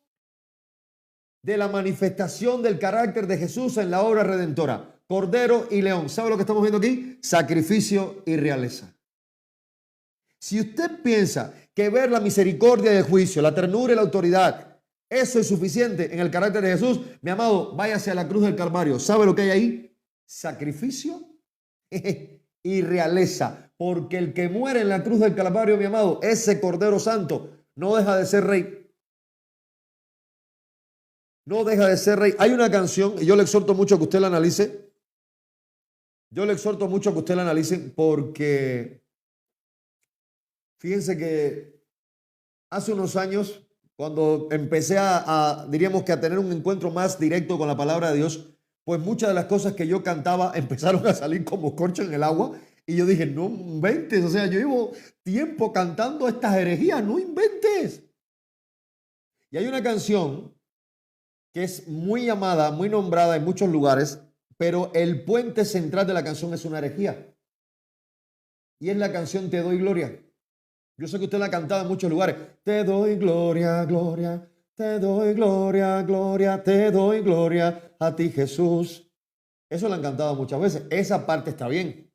de la manifestación del carácter de Jesús en la obra redentora. Cordero y león. ¿Sabe lo que estamos viendo aquí? Sacrificio y realeza. Si usted piensa que ver la misericordia y el juicio, la ternura y la autoridad, eso es suficiente en el carácter de Jesús, mi amado, váyase a la cruz del Calvario. ¿Sabe lo que hay ahí? Sacrificio y realeza. Porque el que muere en la cruz del Calvario, mi amado, ese Cordero Santo, no deja de ser rey. No deja de ser rey. Hay una canción, y yo le exhorto mucho a que usted la analice. Porque Fíjense que hace unos años, cuando empecé diríamos que a tener un encuentro más directo con la palabra de Dios, pues muchas de las cosas que yo cantaba empezaron a salir como corcho en el agua. Y yo dije, no inventes, o sea, yo llevo tiempo cantando estas herejías, no inventes. Y hay una canción que es muy llamada, muy nombrada en muchos lugares, pero el puente central de la canción es una herejía. Y es la canción Te doy gloria. Yo sé que usted la ha cantado en muchos lugares. Te doy gloria, gloria, te doy gloria, gloria, te doy gloria a ti, Jesús. Eso lo han cantado muchas veces. Esa parte está bien.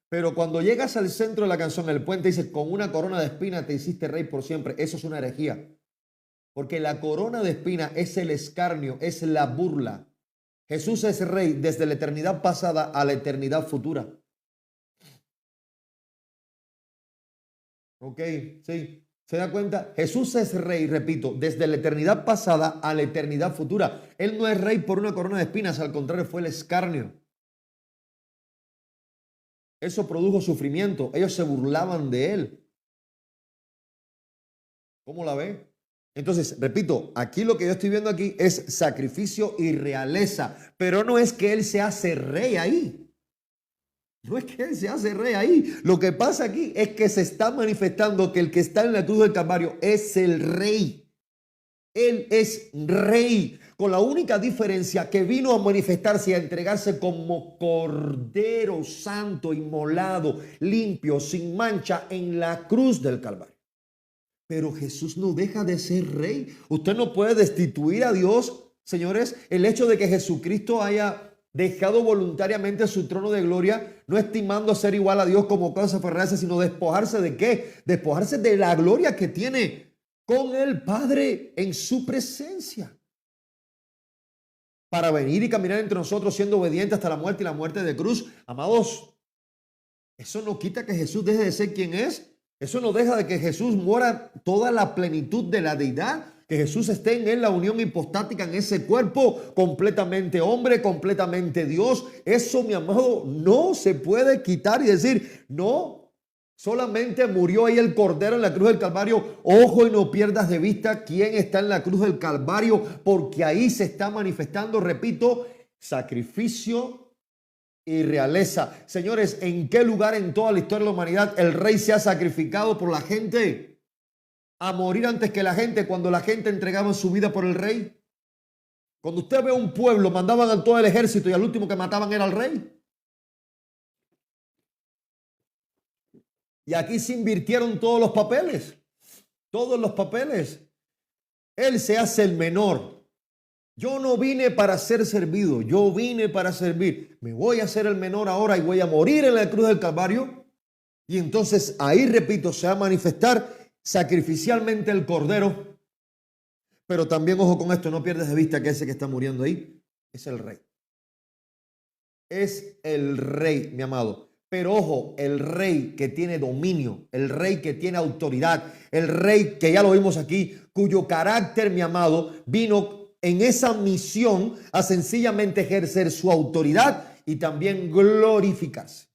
Pero cuando llegas al centro de la canción, el puente dice, con una corona de espinas te hiciste rey por siempre. Eso es una herejía. Porque la corona de espinas es el escarnio, es la burla. Jesús es rey desde la eternidad pasada a la eternidad futura. Ok, sí. ¿Se da cuenta? Jesús es rey, repito, desde la eternidad pasada a la eternidad futura. Él no es rey por una corona de espinas, al contrario, fue el escarnio. Eso produjo sufrimiento. Ellos se burlaban de él. ¿Cómo la ve? Entonces, repito, aquí lo que yo estoy viendo aquí es sacrificio y realeza, pero no es que él se hace rey ahí. No es que él se hace rey ahí. Lo que pasa aquí es que se está manifestando que el que está en la cruz del Calvario es el rey. Él es rey, con la única diferencia que vino a manifestarse y a entregarse como cordero santo, inmolado, limpio, sin mancha en la cruz del Calvario. Pero Jesús no deja de ser rey. Usted no puede destituir a Dios, señores. El hecho de que Jesucristo haya dejado voluntariamente su trono de gloria, no estimando ser igual a Dios como cosa aferrarse, sino despojarse de qué? Despojarse de la gloria que tiene con el Padre en su presencia. Para venir y caminar entre nosotros siendo obediente hasta la muerte y la muerte de cruz. Amados, eso no quita que Jesús deje de ser quien es. Eso no deja de que Jesús muera toda la plenitud de la deidad, que Jesús esté en él, la unión hipostática en ese cuerpo, completamente hombre, completamente Dios. Eso, mi amado, no se puede quitar y decir, no, solamente murió ahí el Cordero en la cruz del Calvario. Ojo, y no pierdas de vista quién está en la cruz del Calvario, porque ahí se está manifestando, repito, sacrificio y realeza. Señores, ¿en qué lugar en toda la historia de la humanidad el rey se ha sacrificado por la gente? A morir antes que la gente, cuando la gente entregaba su vida por el rey. Cuando usted ve un pueblo, mandaban a todo el ejército y al último que mataban era al rey. Y aquí se invirtieron todos los papeles. Todos los papeles. Él se hace el menor. Yo no vine para ser servido, yo vine para servir. Me voy a hacer el menor ahora y voy a morir en la cruz del Calvario. Y entonces ahí, repito, se va a manifestar sacrificialmente el Cordero. Pero también, ojo con esto, no pierdes de vista que ese que está muriendo ahí es el rey. Es el rey, mi amado. Pero ojo, el rey que tiene dominio, el rey que tiene autoridad, el rey que ya lo vimos aquí, cuyo carácter, mi amado, vino en esa misión a sencillamente ejercer su autoridad y también glorificarse.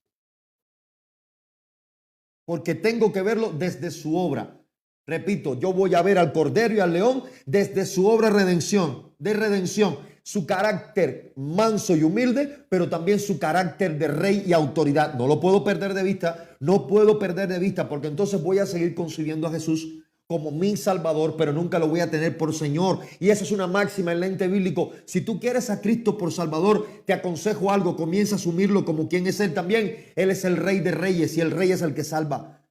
Porque tengo que verlo desde su obra. Repito, yo voy a ver al Cordero y al León desde su obra de redención. Su carácter manso y humilde, pero también su carácter de rey y autoridad. No lo puedo perder de vista, no puedo perder de vista, porque entonces voy a seguir concibiendo a Jesús como mi Salvador, pero nunca lo voy a tener por Señor. Y esa es una máxima en el ente bíblico. Si tú quieres a Cristo por Salvador, te aconsejo algo, comienza a asumirlo como quien es Él también. Él es el Rey de Reyes y el Rey es el que salva.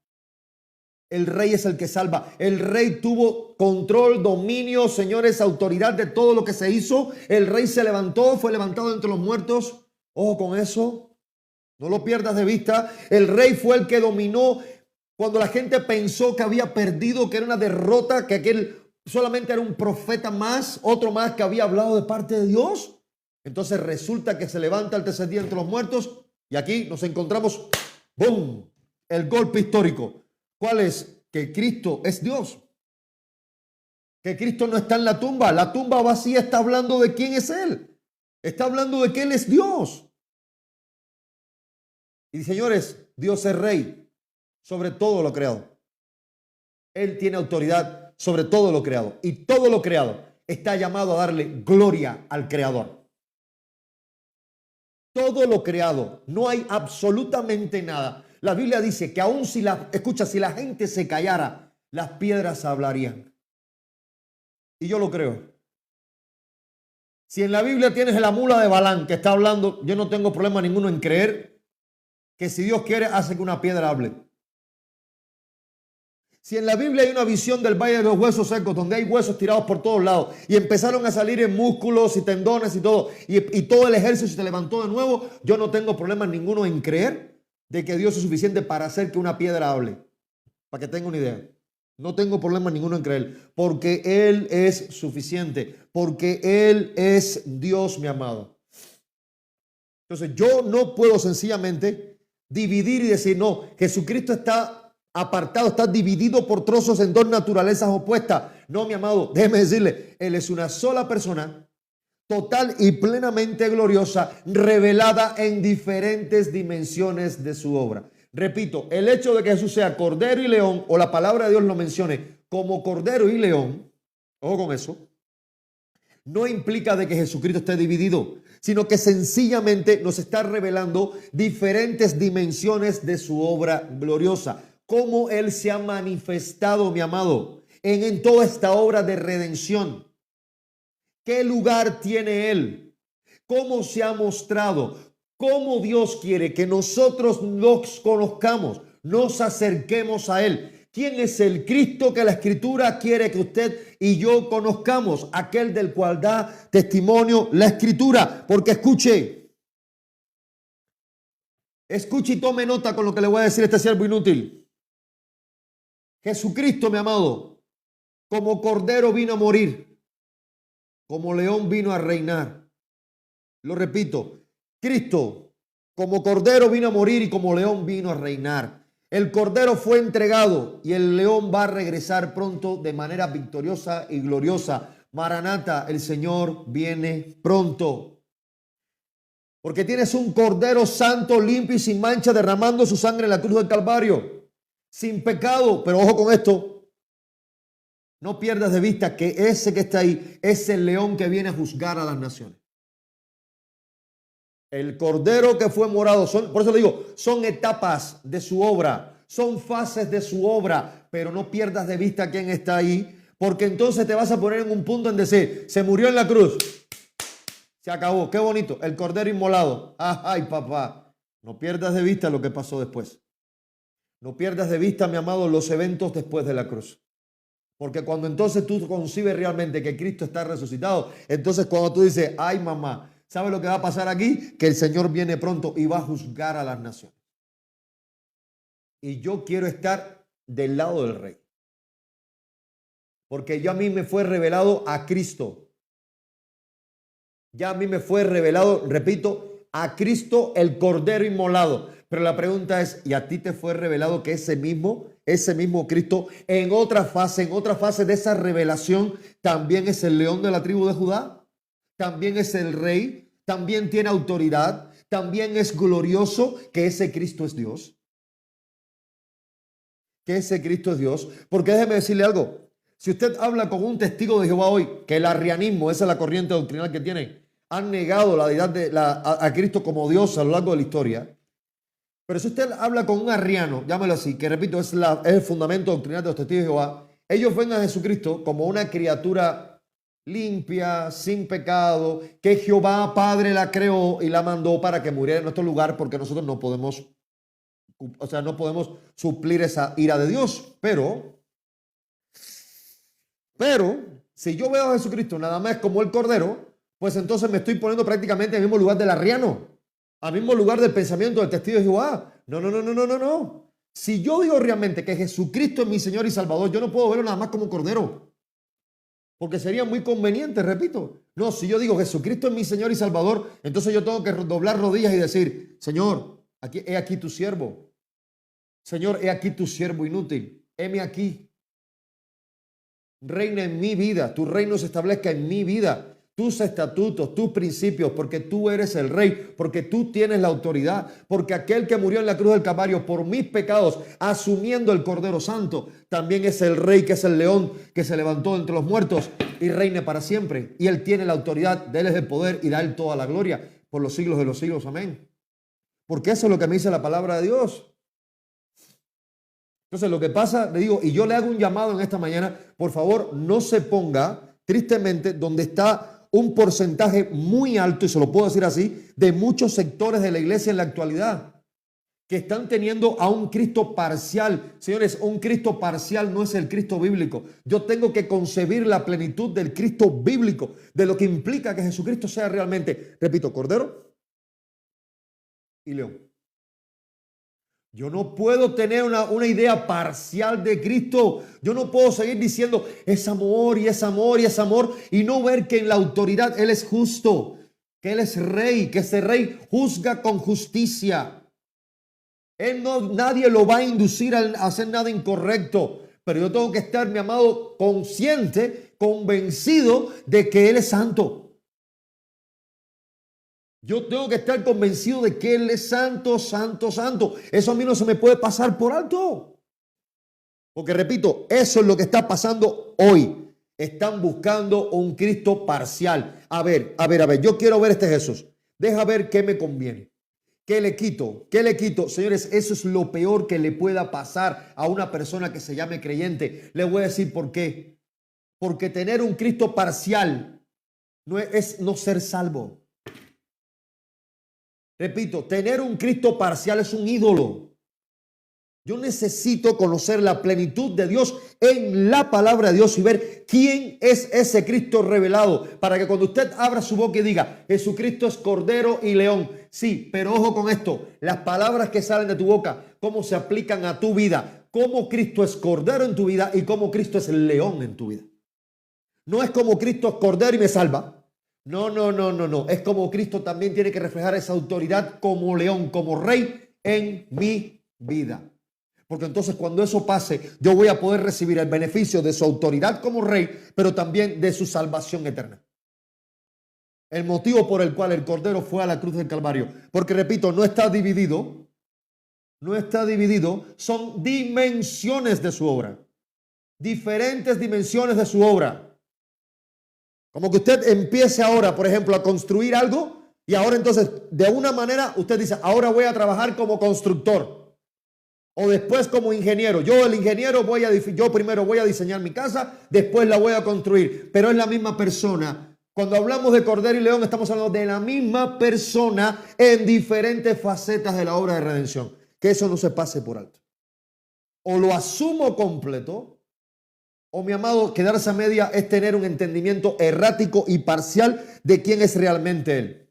El Rey es el que salva. El Rey tuvo control, dominio, señores, autoridad de todo lo que se hizo. El Rey se levantó, fue levantado entre los muertos. Ojo con eso, no lo pierdas de vista. El Rey fue el que dominó. Cuando la gente pensó que había perdido, que era una derrota, que aquel solamente era un profeta más, otro más que había hablado de parte de Dios. Entonces resulta que se levanta el tercer día entre los muertos y aquí nos encontramos, ¡boom!, el golpe histórico. ¿Cuál es? Que Cristo es Dios. Que Cristo no está en la tumba. La tumba vacía está hablando de quién es Él. Está hablando de que Él es Dios. Y señores, Dios es Rey sobre todo lo creado. Él tiene autoridad sobre todo lo creado. Y todo lo creado está llamado a darle gloria al Creador. Todo lo creado. No hay absolutamente nada. La Biblia dice que aun si si la gente se callara, las piedras hablarían. Y yo lo creo. Si en la Biblia tienes la mula de Balán que está hablando, yo no tengo problema ninguno en creer que si Dios quiere hace que una piedra hable. Si en la Biblia hay una visión del valle de los huesos secos, donde hay huesos tirados por todos lados y empezaron a salir en músculos y tendones y todo, y todo el ejército se levantó de nuevo, yo no tengo problema ninguno en creer de que Dios es suficiente para hacer que una piedra hable. Para que tenga una idea. No tengo problema ninguno en creer, porque Él es suficiente, porque Él es Dios, mi amado. Entonces yo no puedo sencillamente dividir y decir, no, Jesucristo está apartado, está dividido por trozos en dos naturalezas opuestas. No, mi amado, déjeme decirle, Él es una sola persona, total y plenamente gloriosa, revelada en diferentes dimensiones de su obra. Repito, el hecho de que Jesús sea cordero y león, o la palabra de Dios lo mencione como cordero y león, ojo con eso, no implica de que Jesucristo esté dividido, sino que sencillamente nos está revelando diferentes dimensiones de su obra gloriosa. Cómo Él se ha manifestado, mi amado, en toda esta obra de redención. ¿Qué lugar tiene Él? ¿Cómo se ha mostrado? ¿Cómo Dios quiere que nosotros nos conozcamos, nos acerquemos a Él? ¿Quién es el Cristo que la Escritura quiere que usted y yo conozcamos? Aquel del cual da testimonio la Escritura. Porque escuche y tome nota con lo que le voy a decir a este siervo inútil. Jesucristo, mi amado, como cordero vino a morir, como león vino a reinar. Lo repito, Cristo como cordero vino a morir y como león vino a reinar. El cordero fue entregado y el león va a regresar pronto de manera victoriosa y gloriosa. Maranata, el Señor viene pronto. Porque tienes un cordero santo, limpio y sin mancha, derramando su sangre en la cruz del Calvario. Sin pecado, pero ojo con esto, no pierdas de vista que ese que está ahí es el león que viene a juzgar a las naciones. El cordero que fue morado, por eso le digo, son etapas de su obra, son fases de su obra, pero no pierdas de vista quién está ahí, porque entonces te vas a poner en un punto en decir, se murió en la cruz, se acabó, qué bonito, el cordero inmolado, ay papá, no pierdas de vista lo que pasó después. No pierdas de vista, mi amado, los eventos después de la cruz. Porque cuando entonces tú concibes realmente que Cristo está resucitado, entonces cuando tú dices, ay mamá, ¿sabes lo que va a pasar aquí? Que el Señor viene pronto y va a juzgar a las naciones. Y yo quiero estar del lado del Rey. Porque ya a mí me fue revelado a Cristo. Ya a mí me fue revelado, repito, a Cristo el Cordero inmolado. Pero la pregunta es, ¿y a ti te fue revelado que ese mismo Cristo en otra fase de esa revelación, también es el león de la tribu de Judá? También es el rey, también tiene autoridad, también es glorioso, que ese Cristo es Dios. Que ese Cristo es Dios. Porque déjeme decirle algo, si usted habla con un testigo de Jehová hoy, que el arrianismo, esa es la corriente doctrinal que tienen, han negado la deidad a Cristo como Dios a lo largo de la historia. Pero si usted habla con un arriano, llámelo así, que repito, es el fundamento doctrinal de los testigos de Jehová, ellos ven a Jesucristo como una criatura limpia, sin pecado, que Jehová Padre la creó y la mandó para que muriera en nuestro lugar, porque nosotros no podemos suplir esa ira de Dios. Pero, si yo veo a Jesucristo nada más como el Cordero, pues entonces me estoy poniendo prácticamente en el mismo lugar del arriano. Al mismo lugar del pensamiento del testigo de Jehová. No. Si yo digo realmente que Jesucristo es mi Señor y Salvador, yo no puedo verlo nada más como cordero. Porque sería muy conveniente, repito. No, si yo digo Jesucristo es mi Señor y Salvador, entonces yo tengo que doblar rodillas y decir, Señor, he aquí tu siervo. Señor, he aquí tu siervo inútil. Heme aquí. Reina en mi vida. Tu reino se establezca en mi vida. tus estatutos, tus principios, porque tú eres el rey, porque tú tienes la autoridad, porque aquel que murió en la cruz del Calvario por mis pecados, asumiendo el Cordero Santo, también es el rey, que es el león que se levantó entre los muertos y reina para siempre. Y él tiene la autoridad, de él es el poder y da él toda la gloria por los siglos de los siglos. Amén. Porque eso es lo que me dice la palabra de Dios. Entonces lo que pasa, le digo, y yo le hago un llamado en esta mañana, por favor, no se ponga tristemente donde está un porcentaje muy alto, y se lo puedo decir así, de muchos sectores de la iglesia en la actualidad, que están teniendo a un Cristo parcial. Señores, un Cristo parcial no es el Cristo bíblico. Yo tengo que concebir la plenitud del Cristo bíblico, de lo que implica que Jesucristo sea realmente, repito, Cordero y León. Yo no puedo tener una idea parcial de Cristo. Yo no puedo seguir diciendo es amor y es amor y es amor y no ver que en la autoridad Él es justo, que Él es rey, que ese rey juzga con justicia. Nadie lo va a inducir a hacer nada incorrecto. Pero yo tengo que estar, mi amado, consciente, convencido de que Él es santo. Yo tengo que estar convencido de que Él es santo, santo, santo. Eso a mí no se me puede pasar por alto. Porque repito, eso es lo que está pasando hoy. Están buscando un Cristo parcial. A ver, yo quiero ver este Jesús. Deja ver qué me conviene. ¿Qué le quito? ¿Qué le quito? Señores, eso es lo peor que le pueda pasar a una persona que se llame creyente. Le voy a decir por qué. Porque tener un Cristo parcial no es no ser salvo. Repito, tener un Cristo parcial es un ídolo. Yo necesito conocer la plenitud de Dios en la palabra de Dios y ver quién es ese Cristo revelado, para que cuando usted abra su boca y diga Jesucristo es Cordero y León, sí, pero ojo con esto, las palabras que salen de tu boca, cómo se aplican a tu vida, cómo Cristo es Cordero en tu vida y cómo Cristo es el León en tu vida. No es como Cristo es Cordero y me salva. No. Es como Cristo también tiene que reflejar esa autoridad como león, como rey en mi vida. Porque entonces cuando eso pase, yo voy a poder recibir el beneficio de su autoridad como rey, pero también de su salvación eterna. El motivo por el cual el Cordero fue a la cruz del Calvario. Porque repito, no está dividido, son dimensiones de su obra. Diferentes dimensiones de su obra. Como que usted empiece ahora, por ejemplo, a construir algo y ahora entonces, de una manera, usted dice, ahora voy a trabajar como constructor o después como ingeniero. Yo, el ingeniero, yo primero voy a diseñar mi casa, después la voy a construir, pero es la misma persona. Cuando hablamos de Cordero y León, estamos hablando de la misma persona en diferentes facetas de la obra de redención. Que eso no se pase por alto. O lo asumo completo, o mi amado, quedarse a media es tener un entendimiento errático y parcial de quién es realmente Él.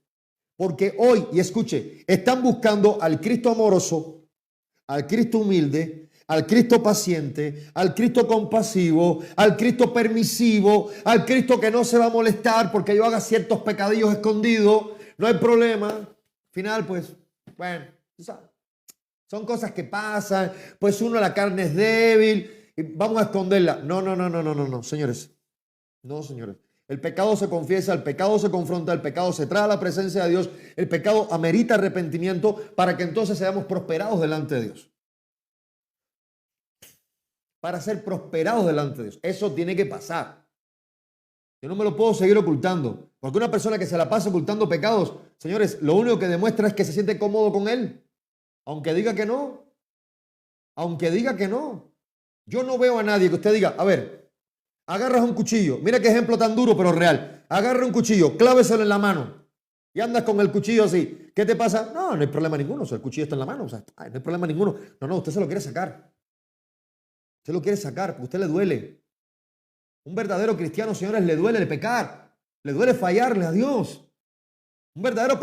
Porque hoy, y escuche, están buscando al Cristo amoroso, al Cristo humilde, al Cristo paciente, al Cristo compasivo, al Cristo permisivo, al Cristo que no se va a molestar porque yo haga ciertos pecadillos escondidos, no hay problema. Al final, pues, bueno, son cosas que pasan, pues la carne es débil, y vamos a esconderla. No, señores. No, señores. El pecado se confiesa, el pecado se confronta, el pecado se trae a la presencia de Dios, el pecado amerita arrepentimiento para que entonces seamos prosperados delante de Dios. Para ser prosperados delante de Dios. Eso tiene que pasar. Yo no me lo puedo seguir ocultando. Porque una persona que se la pasa ocultando pecados, señores, lo único que demuestra es que se siente cómodo con él. Aunque diga que no. Aunque diga que no. Yo no veo a nadie que usted diga, a ver, agarras un cuchillo, mira qué ejemplo tan duro pero real, agarra un cuchillo, cláveselo en la mano y andas con el cuchillo así, ¿qué te pasa? No hay problema ninguno, o sea, el cuchillo está en la mano, o sea, no hay problema ninguno. No, usted se lo quiere sacar, usted lo quiere sacar porque a usted le duele. Un verdadero cristiano, señores, le duele el pecar, le duele fallarle a Dios. Un verdadero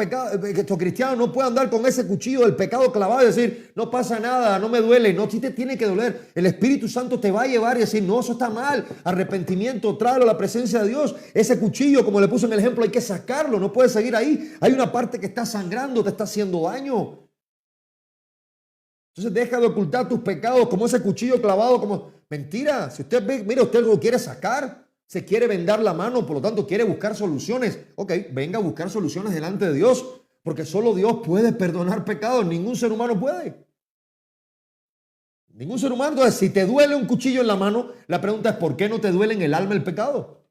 cristiano no puede andar con ese cuchillo del pecado clavado y decir, no pasa nada, no me duele. No, sí te tiene que doler. El Espíritu Santo te va a llevar y decir, no, eso está mal. Arrepentimiento, tráelo a la presencia de Dios. Ese cuchillo, como le puse en el ejemplo, hay que sacarlo, no puede seguir ahí. Hay una parte que está sangrando, te está haciendo daño. Entonces deja de ocultar tus pecados como ese cuchillo clavado, como mentira. Si usted ve, mira, usted lo quiere sacar, se quiere vendar la mano, por lo tanto quiere buscar soluciones. Ok, venga a buscar soluciones delante de Dios, porque solo Dios puede perdonar pecados, ningún ser humano puede. Ningún ser humano. Entonces, si te duele un cuchillo en la mano, la pregunta es, ¿por qué no te duele en el alma el pecado?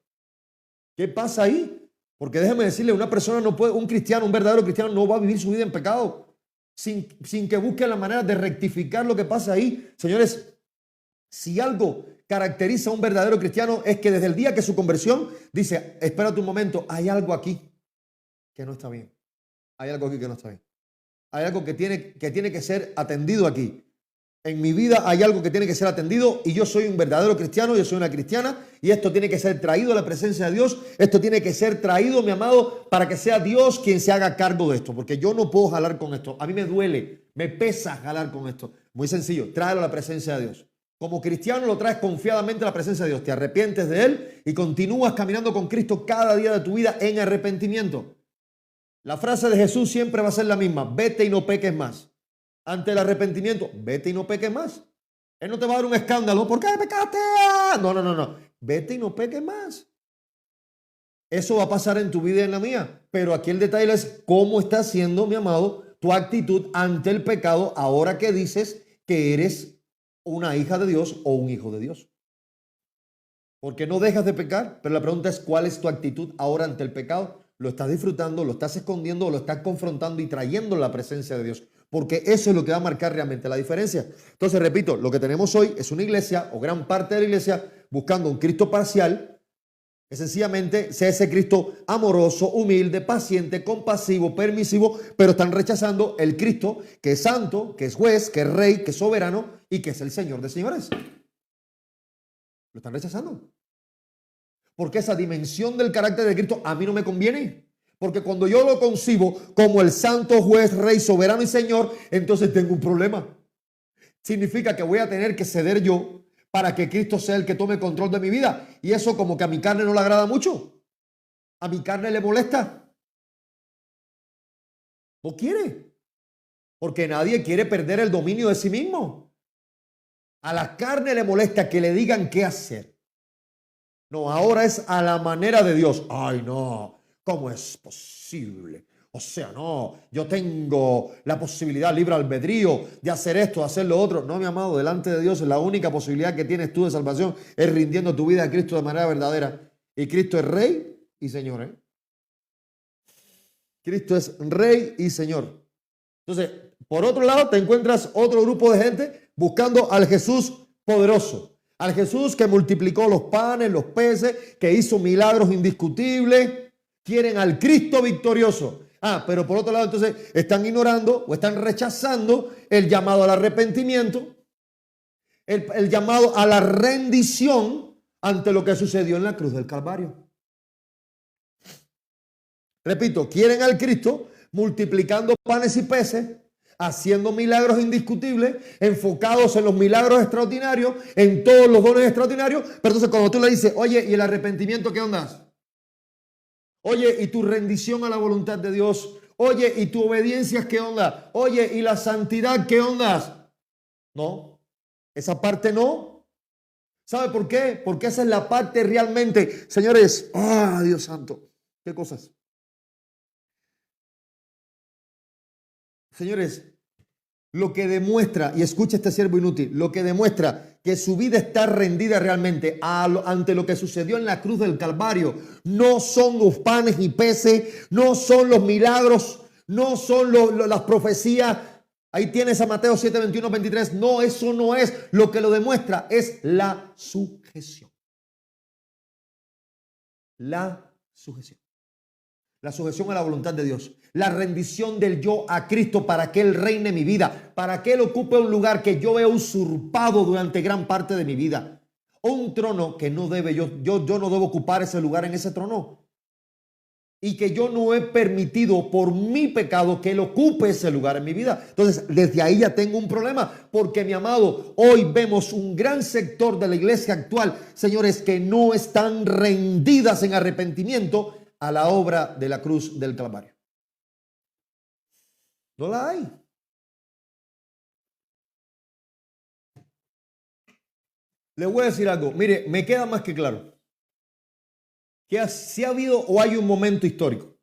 ¿Qué pasa ahí? Porque déjeme decirle, una persona no puede, un cristiano, un verdadero cristiano no va a vivir su vida en pecado sin que busque la manera de rectificar lo que pasa ahí. Señores, si algo caracteriza a un verdadero cristiano es que desde el día que su conversión dice, espérate un momento, hay algo aquí que no está bien. Hay algo aquí que no está bien. Hay algo que tiene que ser atendido aquí. En mi vida hay algo que tiene que ser atendido y yo soy un verdadero cristiano, yo soy una cristiana y esto tiene que ser traído a la presencia de Dios. Esto tiene que ser traído, mi amado, para que sea Dios quien se haga cargo de esto, porque yo no puedo jalar con esto. A mí me duele, me pesa jalar con esto. Muy sencillo, tráelo a la presencia de Dios. Como cristiano lo traes confiadamente a la presencia de Dios, te arrepientes de Él y continúas caminando con Cristo cada día de tu vida en arrepentimiento. La frase de Jesús siempre va a ser la misma, vete y no peques más. Ante el arrepentimiento, vete y no peques más. Él no te va a dar un escándalo. ¿Por qué pecaste? No. Vete y no peques más. Eso va a pasar en tu vida y en la mía. Pero aquí el detalle es cómo está siendo, mi amado, tu actitud ante el pecado ahora que dices que eres una hija de Dios o un hijo de Dios. Porque no dejas de pecar, pero la pregunta es ¿cuál es tu actitud ahora ante el pecado? ¿Lo estás disfrutando, lo estás escondiendo o lo estás confrontando y trayendo la presencia de Dios? Porque eso es lo que va a marcar realmente la diferencia. Entonces, repito, lo que tenemos hoy es una iglesia o gran parte de la iglesia buscando un Cristo parcial, que sencillamente sea ese Cristo amoroso, humilde, paciente, compasivo, permisivo, pero están rechazando el Cristo que es santo, que es juez, que es rey, que es soberano y que es el Señor de señores. Lo están rechazando. Porque esa dimensión del carácter de Cristo a mí no me conviene. Porque cuando yo lo concibo como el santo juez, rey, soberano y señor, entonces tengo un problema. Significa que voy a tener que ceder yo para que Cristo sea el que tome control de mi vida. Y eso como que a mi carne no le agrada mucho. A mi carne le molesta. No quiere. Porque nadie quiere perder el dominio de sí mismo. A la carne le molesta que le digan qué hacer. No, ahora es a la manera de Dios. Ay, no. ¿Cómo es posible? O sea, no, yo tengo la posibilidad, libre albedrío, de hacer esto, de hacer lo otro. No, mi amado, delante de Dios la única posibilidad que tienes tú de salvación es rindiendo tu vida a Cristo de manera verdadera. Y Cristo es Rey y Señor, ¿eh? Cristo es Rey y Señor. Entonces, por otro lado, te encuentras otro grupo de gente buscando al Jesús poderoso. Al Jesús que multiplicó los panes, los peces, que hizo milagros indiscutibles. Quieren al Cristo victorioso. Pero por otro lado, entonces están ignorando o están rechazando el llamado al arrepentimiento, el llamado a la rendición ante lo que sucedió en la cruz del Calvario. Repito, quieren al Cristo multiplicando panes y peces, haciendo milagros indiscutibles, enfocados en los milagros extraordinarios, en todos los dones extraordinarios. Pero entonces cuando tú le dices, oye, ¿y el arrepentimiento qué onda? Oye, ¿y tu rendición a la voluntad de Dios? Oye, ¿y tu obediencia qué onda? Oye, ¿y la santidad qué onda? No, esa parte no. ¿Sabe por qué? Porque esa es la parte realmente, señores, Dios santo, qué cosas. Señores, lo que demuestra, y escucha este siervo inútil, lo que demuestra que su vida está rendida realmente ante lo que sucedió en la cruz del Calvario, no son los panes y peces, no son los milagros, no son las profecías. Ahí tienes a Mateo 7, 21, 23. No, eso no es. Lo que lo demuestra es la sujeción. La sujeción. La sujeción a la voluntad de Dios. La rendición del yo a Cristo para que Él reine mi vida. Para que Él ocupe un lugar que yo he usurpado durante gran parte de mi vida. O un trono que no debe, yo no debo ocupar ese lugar en ese trono. Y que yo no he permitido por mi pecado que Él ocupe ese lugar en mi vida. Entonces, desde ahí ya tengo un problema. Porque, mi amado, hoy vemos un gran sector de la iglesia actual, señores, que no están rendidas en arrepentimiento a la obra de la cruz del Calvario. No la hay. Le voy a decir algo. Mire, me queda más que claro. que si ha habido o hay un momento histórico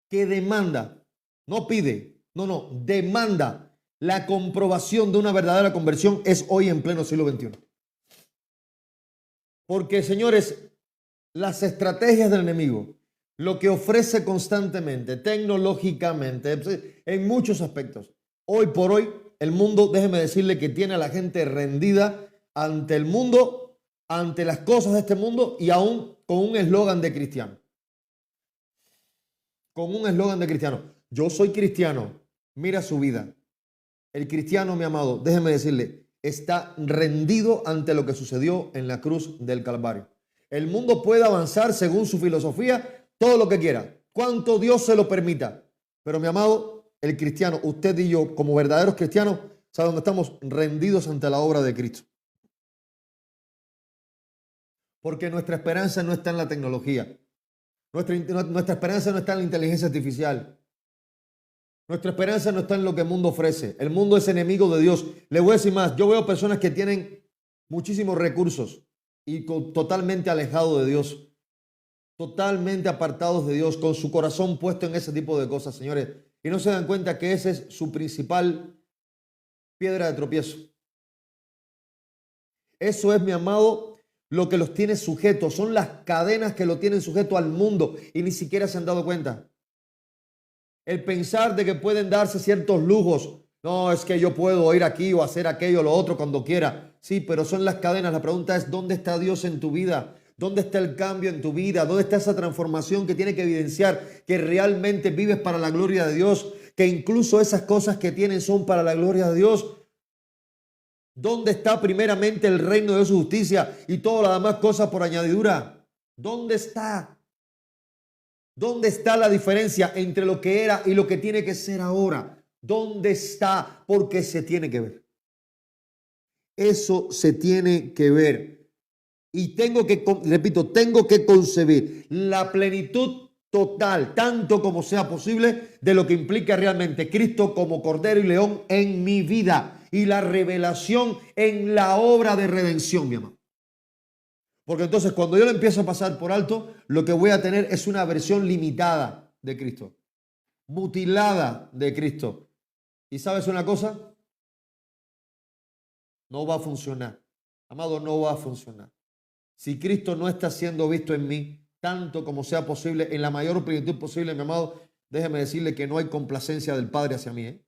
que demanda, no pide, no, demanda la comprobación de una verdadera conversión, es hoy en pleno siglo XXI. Porque, señores, las estrategias del enemigo, lo que ofrece constantemente, tecnológicamente, en muchos aspectos, hoy por hoy, el mundo, déjeme decirle que tiene a la gente rendida ante el mundo, ante las cosas de este mundo y aún con un eslogan de cristiano. Con un eslogan de cristiano. Yo soy cristiano, mira su vida. El cristiano, mi amado, déjeme decirle, está rendido ante lo que sucedió en la cruz del Calvario. El mundo puede avanzar según su filosofía, todo lo que quiera, cuanto Dios se lo permita. Pero, mi amado, el cristiano, usted y yo, como verdaderos cristianos, ¿sabe dónde estamos? Rendidos ante la obra de Cristo. Porque nuestra esperanza no está en la tecnología. Nuestra esperanza no está en la inteligencia artificial. Nuestra esperanza no está en lo que el mundo ofrece. El mundo es enemigo de Dios. Le voy a decir más. Yo veo personas que tienen muchísimos recursos y totalmente alejados de Dios. Totalmente apartados de Dios, con su corazón puesto en ese tipo de cosas, señores. Y no se dan cuenta que esa es su principal piedra de tropiezo. Eso es, mi amado, lo que los tiene sujetos. Son las cadenas que lo tienen sujeto al mundo y ni siquiera se han dado cuenta. El pensar de que pueden darse ciertos lujos. No, es que yo puedo ir aquí o hacer aquello o lo otro cuando quiera. Sí, pero son las cadenas. La pregunta es, ¿dónde está Dios en tu vida? ¿Dónde está el cambio en tu vida? ¿Dónde está esa transformación que tiene que evidenciar que realmente vives para la gloria de Dios? Que incluso esas cosas que tienes son para la gloria de Dios. ¿Dónde está primeramente el reino de su justicia y todas las demás cosas por añadidura? ¿Dónde está? ¿Dónde está la diferencia entre lo que era y lo que tiene que ser ahora? ¿Dónde está? Porque se tiene que ver. Eso se tiene que ver. Y tengo que concebir la plenitud total, tanto como sea posible, de lo que implica realmente Cristo como Cordero y León en mi vida y la revelación en la obra de redención, mi amado. Porque entonces cuando yo lo empiezo a pasar por alto, lo que voy a tener es una versión limitada de Cristo, mutilada de Cristo. ¿Y sabes una cosa? No va a funcionar. Amado, no va a funcionar. Si Cristo no está siendo visto en mí, tanto como sea posible, en la mayor plenitud posible, mi amado, déjeme decirle que no hay complacencia del Padre hacia mí, ¿eh?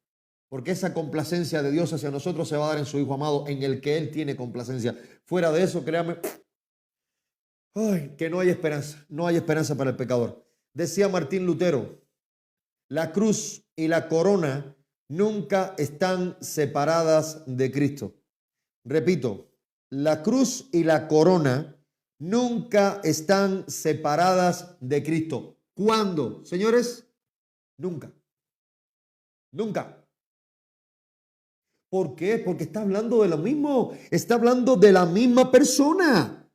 Porque esa complacencia de Dios hacia nosotros se va a dar en su Hijo amado, en el que Él tiene complacencia. Fuera de eso, créame, que no hay esperanza para el pecador. Decía Martín Lutero, la cruz y la corona nunca están separadas de Cristo. Repito, la cruz y la corona nunca están separadas de Cristo. ¿Cuándo, señores? Nunca. Nunca. ¿Por qué? Porque está hablando de lo mismo. Está hablando de la misma persona.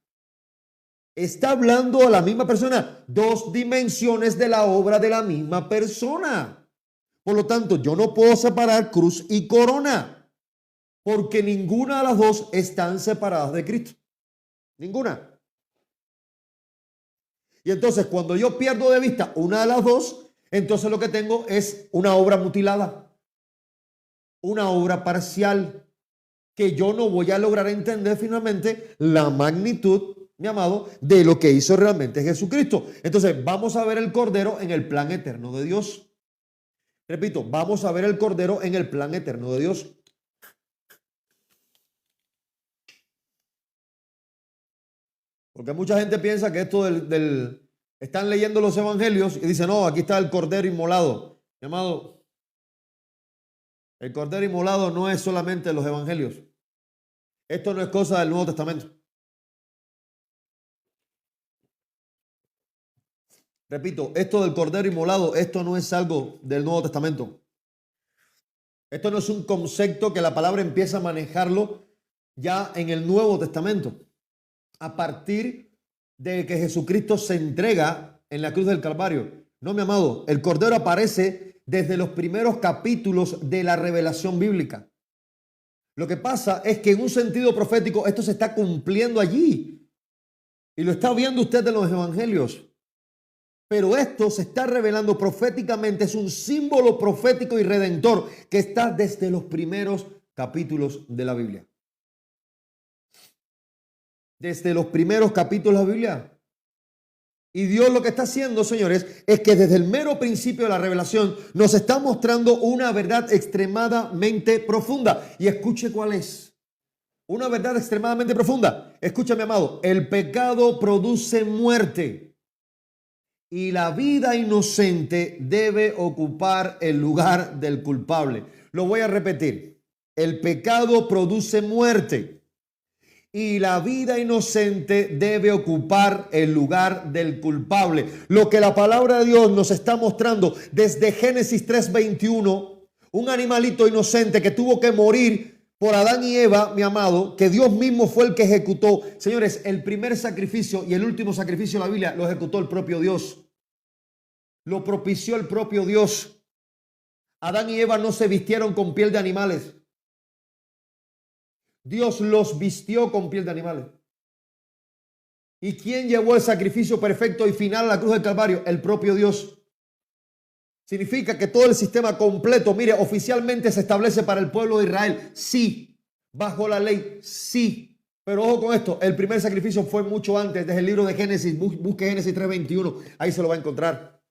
Está hablando a la misma persona. Dos dimensiones de la obra de la misma persona. Por lo tanto, yo no puedo separar cruz y corona. Porque ninguna de las dos están separadas de Cristo. Ninguna. Y entonces cuando yo pierdo de vista una de las dos, entonces lo que tengo es una obra mutilada. Una obra parcial que yo no voy a lograr entender finalmente la magnitud, mi amado, de lo que hizo realmente Jesucristo. Entonces vamos a ver el Cordero en el plan eterno de Dios. Repito, vamos a ver el Cordero en el plan eterno de Dios. Porque mucha gente piensa que esto están leyendo los evangelios y dicen, no, aquí está el Cordero inmolado. Mi amado, el Cordero inmolado no es solamente los evangelios. Esto no es cosa del Nuevo Testamento. Repito, esto del Cordero inmolado, esto no es algo del Nuevo Testamento. Esto no es un concepto que la palabra empieza a manejarlo ya en el Nuevo Testamento. A partir de que Jesucristo se entrega en la cruz del Calvario. No, mi amado, el Cordero aparece desde los primeros capítulos de la revelación bíblica. Lo que pasa es que en un sentido profético esto se está cumpliendo allí. Y lo está viendo usted en los evangelios. Pero esto se está revelando proféticamente, es un símbolo profético y redentor que está desde los primeros capítulos de la Biblia. Desde los primeros capítulos de la Biblia. Y Dios lo que está haciendo, señores, es que desde el mero principio de la revelación nos está mostrando una verdad extremadamente profunda. Y escuche cuál es. Una verdad extremadamente profunda. Escúchame, amado. El pecado produce muerte. Y la vida inocente debe ocupar el lugar del culpable. Lo voy a repetir. El pecado produce muerte. Y la vida inocente debe ocupar el lugar del culpable. Lo que la palabra de Dios nos está mostrando desde Génesis 3:21, un animalito inocente que tuvo que morir por Adán y Eva, mi amado, que Dios mismo fue el que ejecutó. Señores, el primer sacrificio y el último sacrificio de la Biblia lo ejecutó el propio Dios. Lo propició el propio Dios. Adán y Eva no se vistieron con piel de animales. Dios los vistió con piel de animales. ¿Y quién llevó el sacrificio perfecto y final a la cruz del Calvario? El propio Dios. Significa que todo el sistema completo, mire, oficialmente se establece para el pueblo de Israel. Sí. Bajo la ley, sí. Pero ojo con esto, el primer sacrificio fue mucho antes, desde el libro de Génesis. Busque Génesis 3:21, ahí se lo va a encontrar.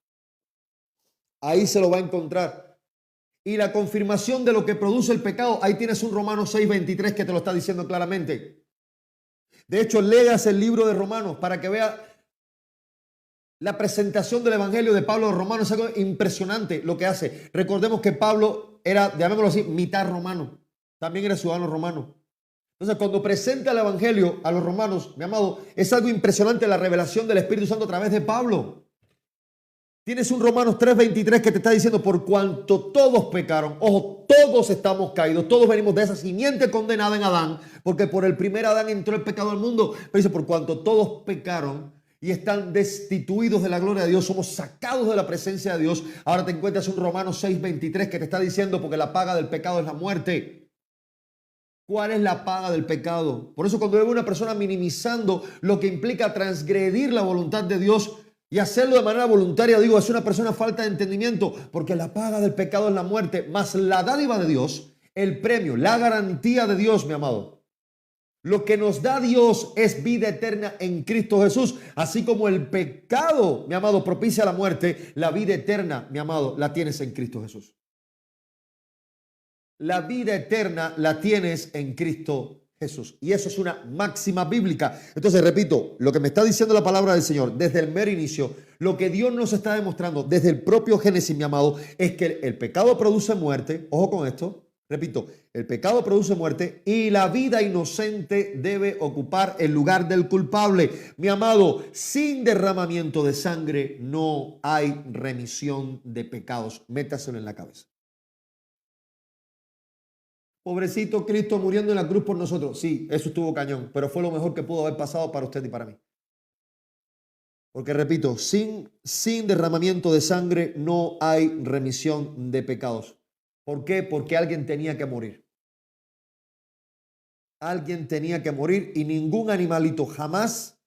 Ahí se lo va a encontrar. Y la confirmación de lo que produce el pecado, ahí tienes un Romanos 6:23 que te lo está diciendo claramente. De hecho, leas el libro de Romanos para que vea la presentación del evangelio de Pablo de Romanos. Es algo impresionante lo que hace. Recordemos que Pablo era, llamémoslo así, mitad romano. También era ciudadano romano. Entonces, cuando presenta el evangelio a los romanos, mi amado, es algo impresionante la revelación del Espíritu Santo a través de Pablo. Tienes un Romanos 3:23 que te está diciendo, por cuanto todos pecaron, ojo, todos estamos caídos, todos venimos de esa simiente condenada en Adán, porque por el primer Adán entró el pecado al mundo. Pero dice, por cuanto todos pecaron y están destituidos de la gloria de Dios, somos sacados de la presencia de Dios. Ahora te encuentras un Romanos 6:23 que te está diciendo, porque la paga del pecado es la muerte. ¿Cuál es la paga del pecado? Por eso cuando veo a una persona minimizando lo que implica transgredir la voluntad de Dios y hacerlo de manera voluntaria, digo, es una persona falta de entendimiento, porque la paga del pecado es la muerte, más la dádiva de Dios, el premio, la garantía de Dios, mi amado. Lo que nos da Dios es vida eterna en Cristo Jesús. Así como el pecado, mi amado, propicia la muerte, la vida eterna, mi amado, la tienes en Cristo Jesús. La vida eterna la tienes en Cristo Jesús. Y eso es una máxima bíblica. Entonces, repito, lo que me está diciendo la palabra del Señor desde el mero inicio, lo que Dios nos está demostrando desde el propio Génesis, mi amado, es que el pecado produce muerte. Ojo con esto. Repito, el pecado produce muerte y la vida inocente debe ocupar el lugar del culpable. Mi amado, sin derramamiento de sangre no hay remisión de pecados. Métaselo en la cabeza. Pobrecito Cristo muriendo en la cruz por nosotros. Sí, eso estuvo cañón, pero fue lo mejor que pudo haber pasado para usted y para mí. Porque repito, sin derramamiento de sangre no hay remisión de pecados. ¿Por qué? Porque alguien tenía que morir. Alguien tenía que morir y ningún animalito jamás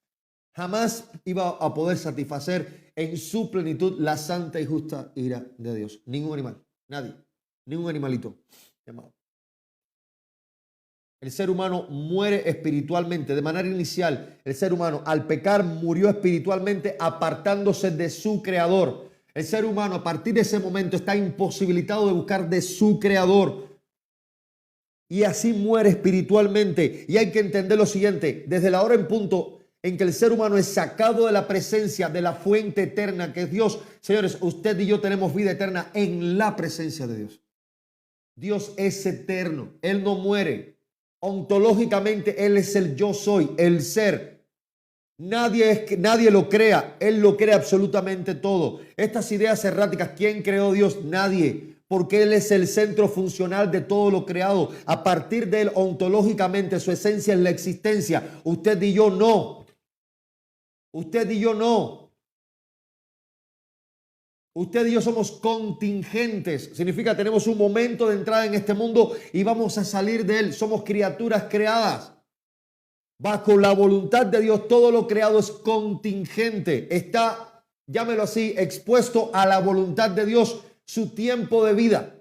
iba a poder satisfacer en su plenitud la santa y justa ira de Dios. Ningún animal, nadie, ningún animalito. El ser humano muere espiritualmente. De manera inicial, el ser humano al pecar murió espiritualmente apartándose de su creador. El ser humano a partir de ese momento está imposibilitado de buscar de su creador. Y así muere espiritualmente. Y hay que entender lo siguiente. Desde la hora en punto en que el ser humano es sacado de la presencia de la fuente eterna que es Dios. Señores, usted y yo tenemos vida eterna en la presencia de Dios. Dios es eterno. Él no muere. Ontológicamente Él es el yo soy, el ser. Nadie lo crea. Él lo crea absolutamente todo. Estas ideas erráticas, ¿quién creó Dios? Nadie. Porque Él es el centro funcional de todo lo creado. A partir de Él, ontológicamente, su esencia es la existencia. Usted y yo no. Usted y yo no. Usted y yo somos contingentes. Significa tenemos un momento de entrada en este mundo y vamos a salir de él. Somos criaturas creadas. Bajo la voluntad de Dios, todo lo creado es contingente. Está, llámelo así, expuesto a la voluntad de Dios, su tiempo de vida.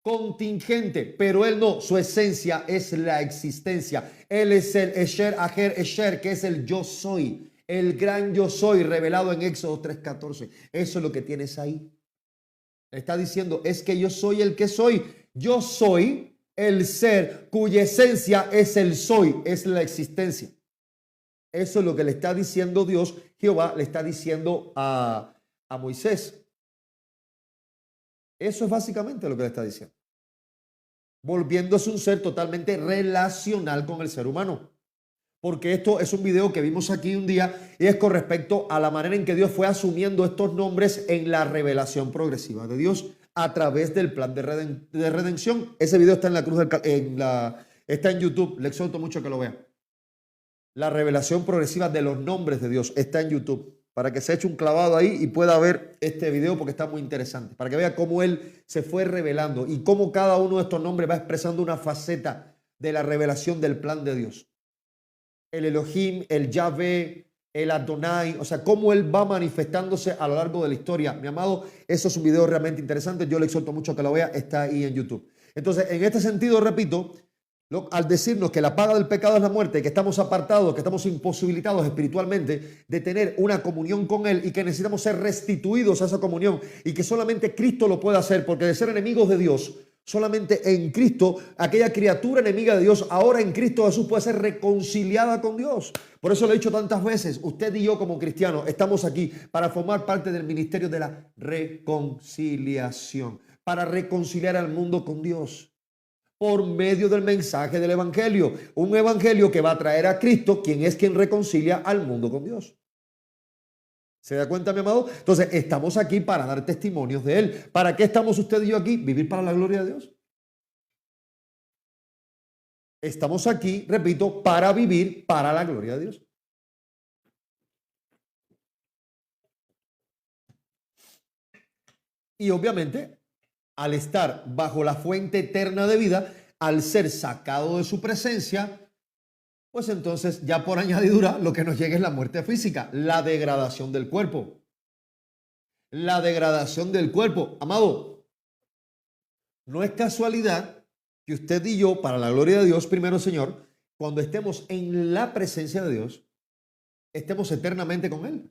Contingente, pero Él no, su esencia es la existencia. Él es el Esher, Aher, Esher, que es el yo soy, el gran yo soy, revelado en Éxodo 3:14. Eso es lo que tienes ahí. Está diciendo, es que yo soy el que soy. Yo soy el ser cuya esencia es el soy, es la existencia. Eso es lo que le está diciendo Dios. Jehová le está diciendo a Moisés. Eso es básicamente lo que le está diciendo. Volviéndose un ser totalmente relacional con el ser humano. Porque esto es un video que vimos aquí un día y es con respecto a la manera en que Dios fue asumiendo estos nombres en la revelación progresiva de Dios a través del plan de redención. Ese video está en la cruz está en YouTube. Le exhorto mucho que lo vean. La revelación progresiva de los nombres de Dios está en YouTube, para que se eche un clavado ahí y pueda ver este video porque está muy interesante, para que vea cómo Él se fue revelando y cómo cada uno de estos nombres va expresando una faceta de la revelación del plan de Dios. El Elohim, el Yahvé, el Adonai, o sea, cómo Él va manifestándose a lo largo de la historia. Mi amado, eso es un video realmente interesante, yo le exhorto mucho a que lo vea, está ahí en YouTube. Entonces, en este sentido, repito, al decirnos que la paga del pecado es la muerte, que estamos apartados, que estamos imposibilitados espiritualmente de tener una comunión con Él y que necesitamos ser restituidos a esa comunión y que solamente Cristo lo puede hacer, porque de ser enemigos de Dios, solamente en Cristo, aquella criatura enemiga de Dios, ahora en Cristo Jesús puede ser reconciliada con Dios. Por eso lo he dicho tantas veces, usted y yo como cristianos estamos aquí para formar parte del ministerio de la reconciliación, para reconciliar al mundo con Dios. Por medio del mensaje del evangelio, un evangelio que va a traer a Cristo, quien es quien reconcilia al mundo con Dios. ¿Se da cuenta, mi amado? Entonces, estamos aquí para dar testimonios de Él. ¿Para qué estamos usted y yo aquí? Vivir para la gloria de Dios. Estamos aquí, repito, para vivir para la gloria de Dios. Y obviamente, al estar bajo la fuente eterna de vida, al ser sacado de su presencia, pues entonces ya por añadidura lo que nos llega es la muerte física, la degradación del cuerpo. La degradación del cuerpo. Amado, no es casualidad que usted y yo, para la gloria de Dios, primero Señor, cuando estemos en la presencia de Dios, estemos eternamente con Él.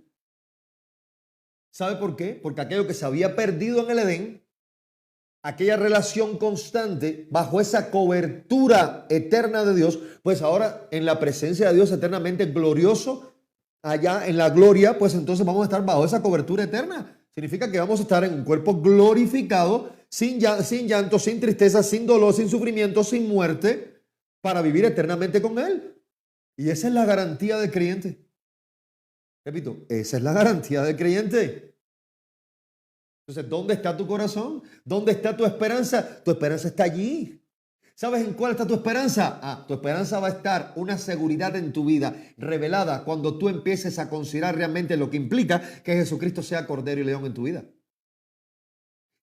¿Sabe por qué? Porque aquello que se había perdido en el Edén, aquella relación constante bajo esa cobertura eterna de Dios, pues ahora en la presencia de Dios eternamente glorioso, allá en la gloria, pues entonces vamos a estar bajo esa cobertura eterna. Significa que vamos a estar en un cuerpo glorificado, sin llanto, sin tristeza, sin dolor, sin sufrimiento, sin muerte, para vivir eternamente con Él. Y esa es la garantía del creyente. Repito, esa es la garantía del creyente. Entonces, ¿dónde está tu corazón? ¿Dónde está tu esperanza? Tu esperanza está allí. ¿Sabes en cuál está tu esperanza? Tu esperanza va a estar una seguridad en tu vida revelada cuando tú empieces a considerar realmente lo que implica que Jesucristo sea Cordero y León en tu vida.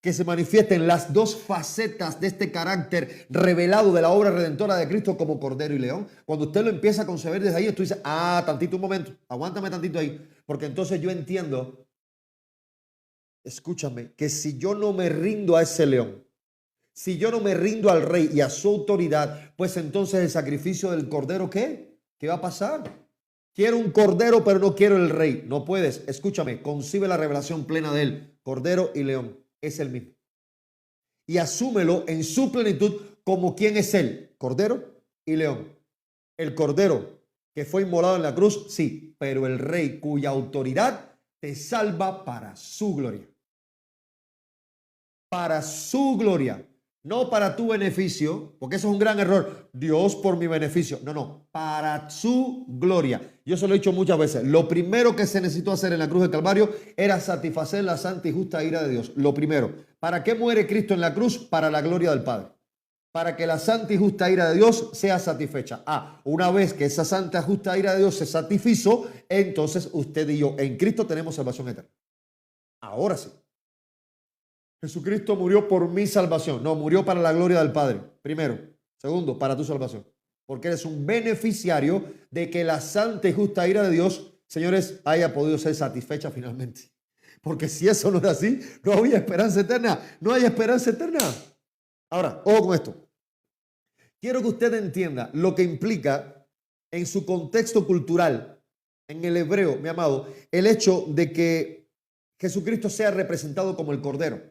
Que se manifiesten las dos facetas de este carácter revelado de la obra redentora de Cristo como Cordero y León. Cuando usted lo empieza a concebir desde ahí, tú dices, tantito un momento, aguántame tantito ahí, porque entonces yo entiendo, escúchame, que si yo no me rindo a ese león, si yo no me rindo al rey y a su autoridad, pues entonces el sacrificio del cordero, ¿qué? ¿Qué va a pasar? Quiero un cordero, pero no quiero el rey. No puedes, escúchame, concibe la revelación plena de él. Cordero y león es el mismo. Y asúmelo en su plenitud como quien es él, cordero y león. El cordero que fue inmolado en la cruz, sí, pero el rey cuya autoridad te salva para su gloria. Para su gloria. No para tu beneficio, porque eso es un gran error. Dios por mi beneficio. No, para su gloria. Yo se lo he dicho muchas veces. Lo primero que se necesitó hacer en la cruz del Calvario era satisfacer la santa y justa ira de Dios. Lo primero. ¿Para qué muere Cristo en la cruz? Para la gloria del Padre. Para que la santa y justa ira de Dios sea satisfecha. Una vez que esa santa y justa ira de Dios se satisfizo, entonces usted y yo en Cristo tenemos salvación eterna. Ahora sí. Jesucristo murió por mi salvación. No, murió para la gloria del Padre. Primero. Segundo, para tu salvación. porque eres un beneficiario de que la santa y justa ira de Dios, señores, haya podido ser satisfecha finalmente. Porque si eso no era así, no había esperanza eterna. No hay esperanza eterna. Ahora, ojo con esto. Quiero que usted entienda lo que implica en su contexto cultural, en el hebreo, mi amado, el hecho de que Jesucristo sea representado como el Cordero.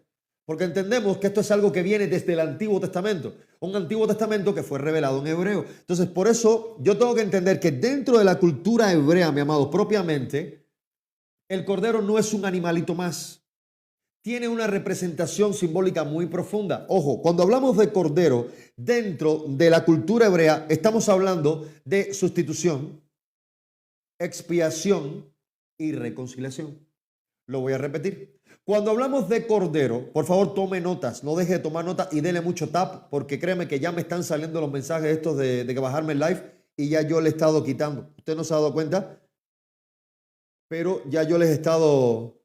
Porque entendemos que esto es algo que viene desde el Antiguo Testamento. Un Antiguo Testamento que fue revelado en hebreo. Entonces, por eso yo tengo que entender que dentro de la cultura hebrea, mi amado, propiamente, el Cordero no es un animalito más. Tiene una representación simbólica muy profunda. Ojo, cuando hablamos de Cordero, dentro de la cultura hebrea, estamos hablando de sustitución, expiación y reconciliación. Lo voy a repetir. Cuando hablamos de Cordero, por favor tome notas, no deje de tomar notas y dele mucho tap, porque créeme que ya me están saliendo los mensajes estos de que bajarme el live y ya yo le he estado quitando. Usted no se ha dado cuenta, pero ya yo les he estado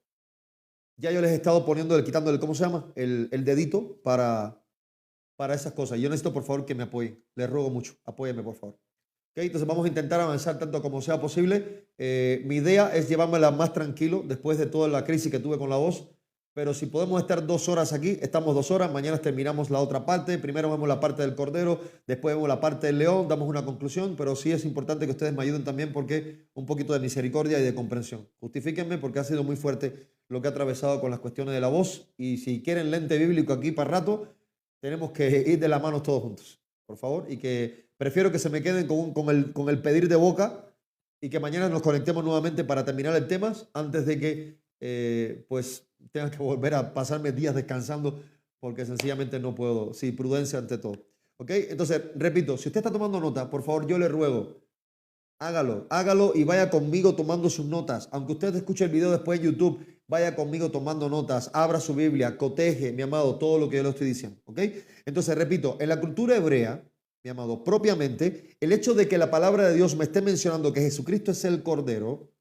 poniendo, quitando el, ¿cómo se llama? El dedito para esas cosas. Yo necesito, por favor, que me apoyen. Les ruego mucho, apóyenme, por favor. ¿Okay? Entonces vamos a intentar avanzar tanto como sea posible. Mi idea es llevármela más tranquilo después de toda la crisis que tuve con la voz. Pero si podemos estar 2 horas aquí, estamos 2 horas. Mañana terminamos la otra parte. Primero vemos la parte del Cordero, después vemos la parte del León, damos una conclusión. Pero sí es importante que ustedes me ayuden también porque un poquito de misericordia y de comprensión. Justifíquenme porque ha sido muy fuerte lo que ha atravesado con las cuestiones de la voz. Y si quieren lente bíblico aquí para rato, tenemos que ir de la mano todos juntos, por favor. Y que prefiero que se me queden con el pedir de boca y que mañana nos conectemos nuevamente para terminar el tema antes de que pues tenga que volver a pasarme días descansando porque sencillamente no puedo. Sí, prudencia ante todo. ¿Ok? Entonces, repito, si usted está tomando nota, por favor, yo le ruego, hágalo y vaya conmigo tomando sus notas. Aunque usted escuche el video después en YouTube, vaya conmigo tomando notas, abra su Biblia, coteje, mi amado, todo lo que yo le estoy diciendo. ¿Ok? Entonces, repito, en la cultura hebrea, mi amado, propiamente, el hecho de que la palabra de Dios me esté mencionando que Jesucristo es el Cordero,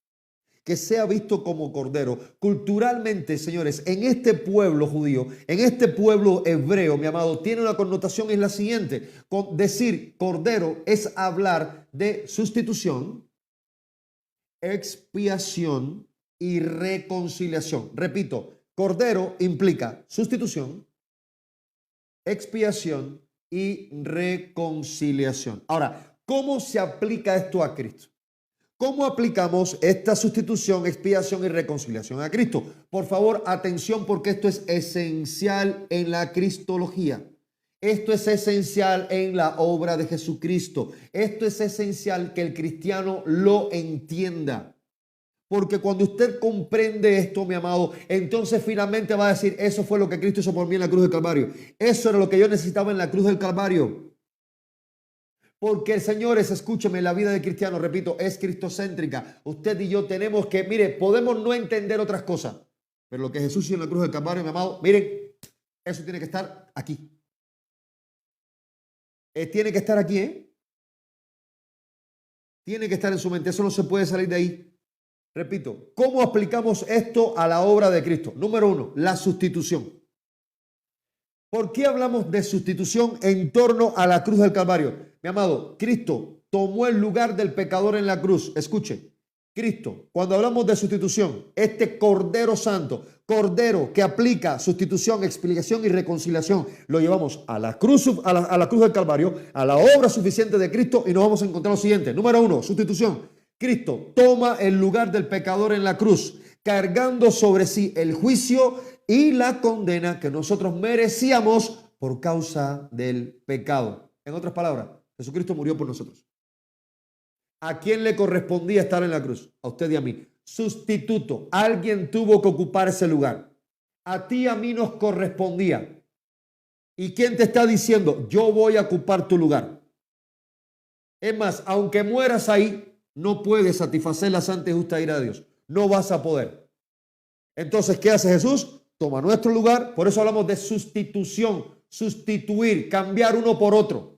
que sea visto como Cordero, culturalmente, señores, en este pueblo judío, en este pueblo hebreo, mi amado, tiene una connotación, es la siguiente. Decir Cordero es hablar de sustitución, expiación y reconciliación. Repito, Cordero implica sustitución, expiación y reconciliación. Ahora, ¿cómo se aplica esto a Cristo? ¿Cómo aplicamos esta sustitución, expiación y reconciliación a Cristo? Por favor, atención porque esto es esencial en la cristología. Esto es esencial en la obra de Jesucristo. Esto es esencial que el cristiano lo entienda. Porque cuando usted comprende esto, mi amado, entonces finalmente va a decir, eso fue lo que Cristo hizo por mí en la cruz del Calvario. Eso era lo que yo necesitaba en la cruz del Calvario. Porque, señores, escúcheme, la vida del cristiano, repito, es cristocéntrica. Usted y yo tenemos que, mire, podemos no entender otras cosas, pero lo que Jesús hizo en la cruz del Calvario, mi amado, miren, eso tiene que estar aquí. Tiene que estar aquí, ¿eh? Tiene que estar en su mente, eso no se puede salir de ahí. Repito, ¿cómo aplicamos esto a la obra de Cristo? Número 1, la sustitución. ¿Por qué hablamos de sustitución en torno a la cruz del Calvario? Mi amado, Cristo tomó el lugar del pecador en la cruz. Escuche, Cristo, cuando hablamos de sustitución, este Cordero Santo, Cordero que aplica sustitución, expiación y reconciliación, lo llevamos a la cruz, a la cruz del Calvario, a la obra suficiente de Cristo y nos vamos a encontrar lo siguiente. Número 1, sustitución. Cristo toma el lugar del pecador en la cruz, cargando sobre sí el juicio y la condena que nosotros merecíamos por causa del pecado. En otras palabras, Jesucristo murió por nosotros. ¿A quién le correspondía estar en la cruz? A usted y a mí. Sustituto. Alguien tuvo que ocupar ese lugar. A ti y a mí nos correspondía. ¿Y quién te está diciendo? Yo voy a ocupar tu lugar. Es más, aunque mueras ahí, no puedes satisfacer la santa y justa ira de Dios. No vas a poder. Entonces, ¿qué hace Jesús? Toma nuestro lugar. Por eso hablamos de sustitución. Sustituir, cambiar uno por otro.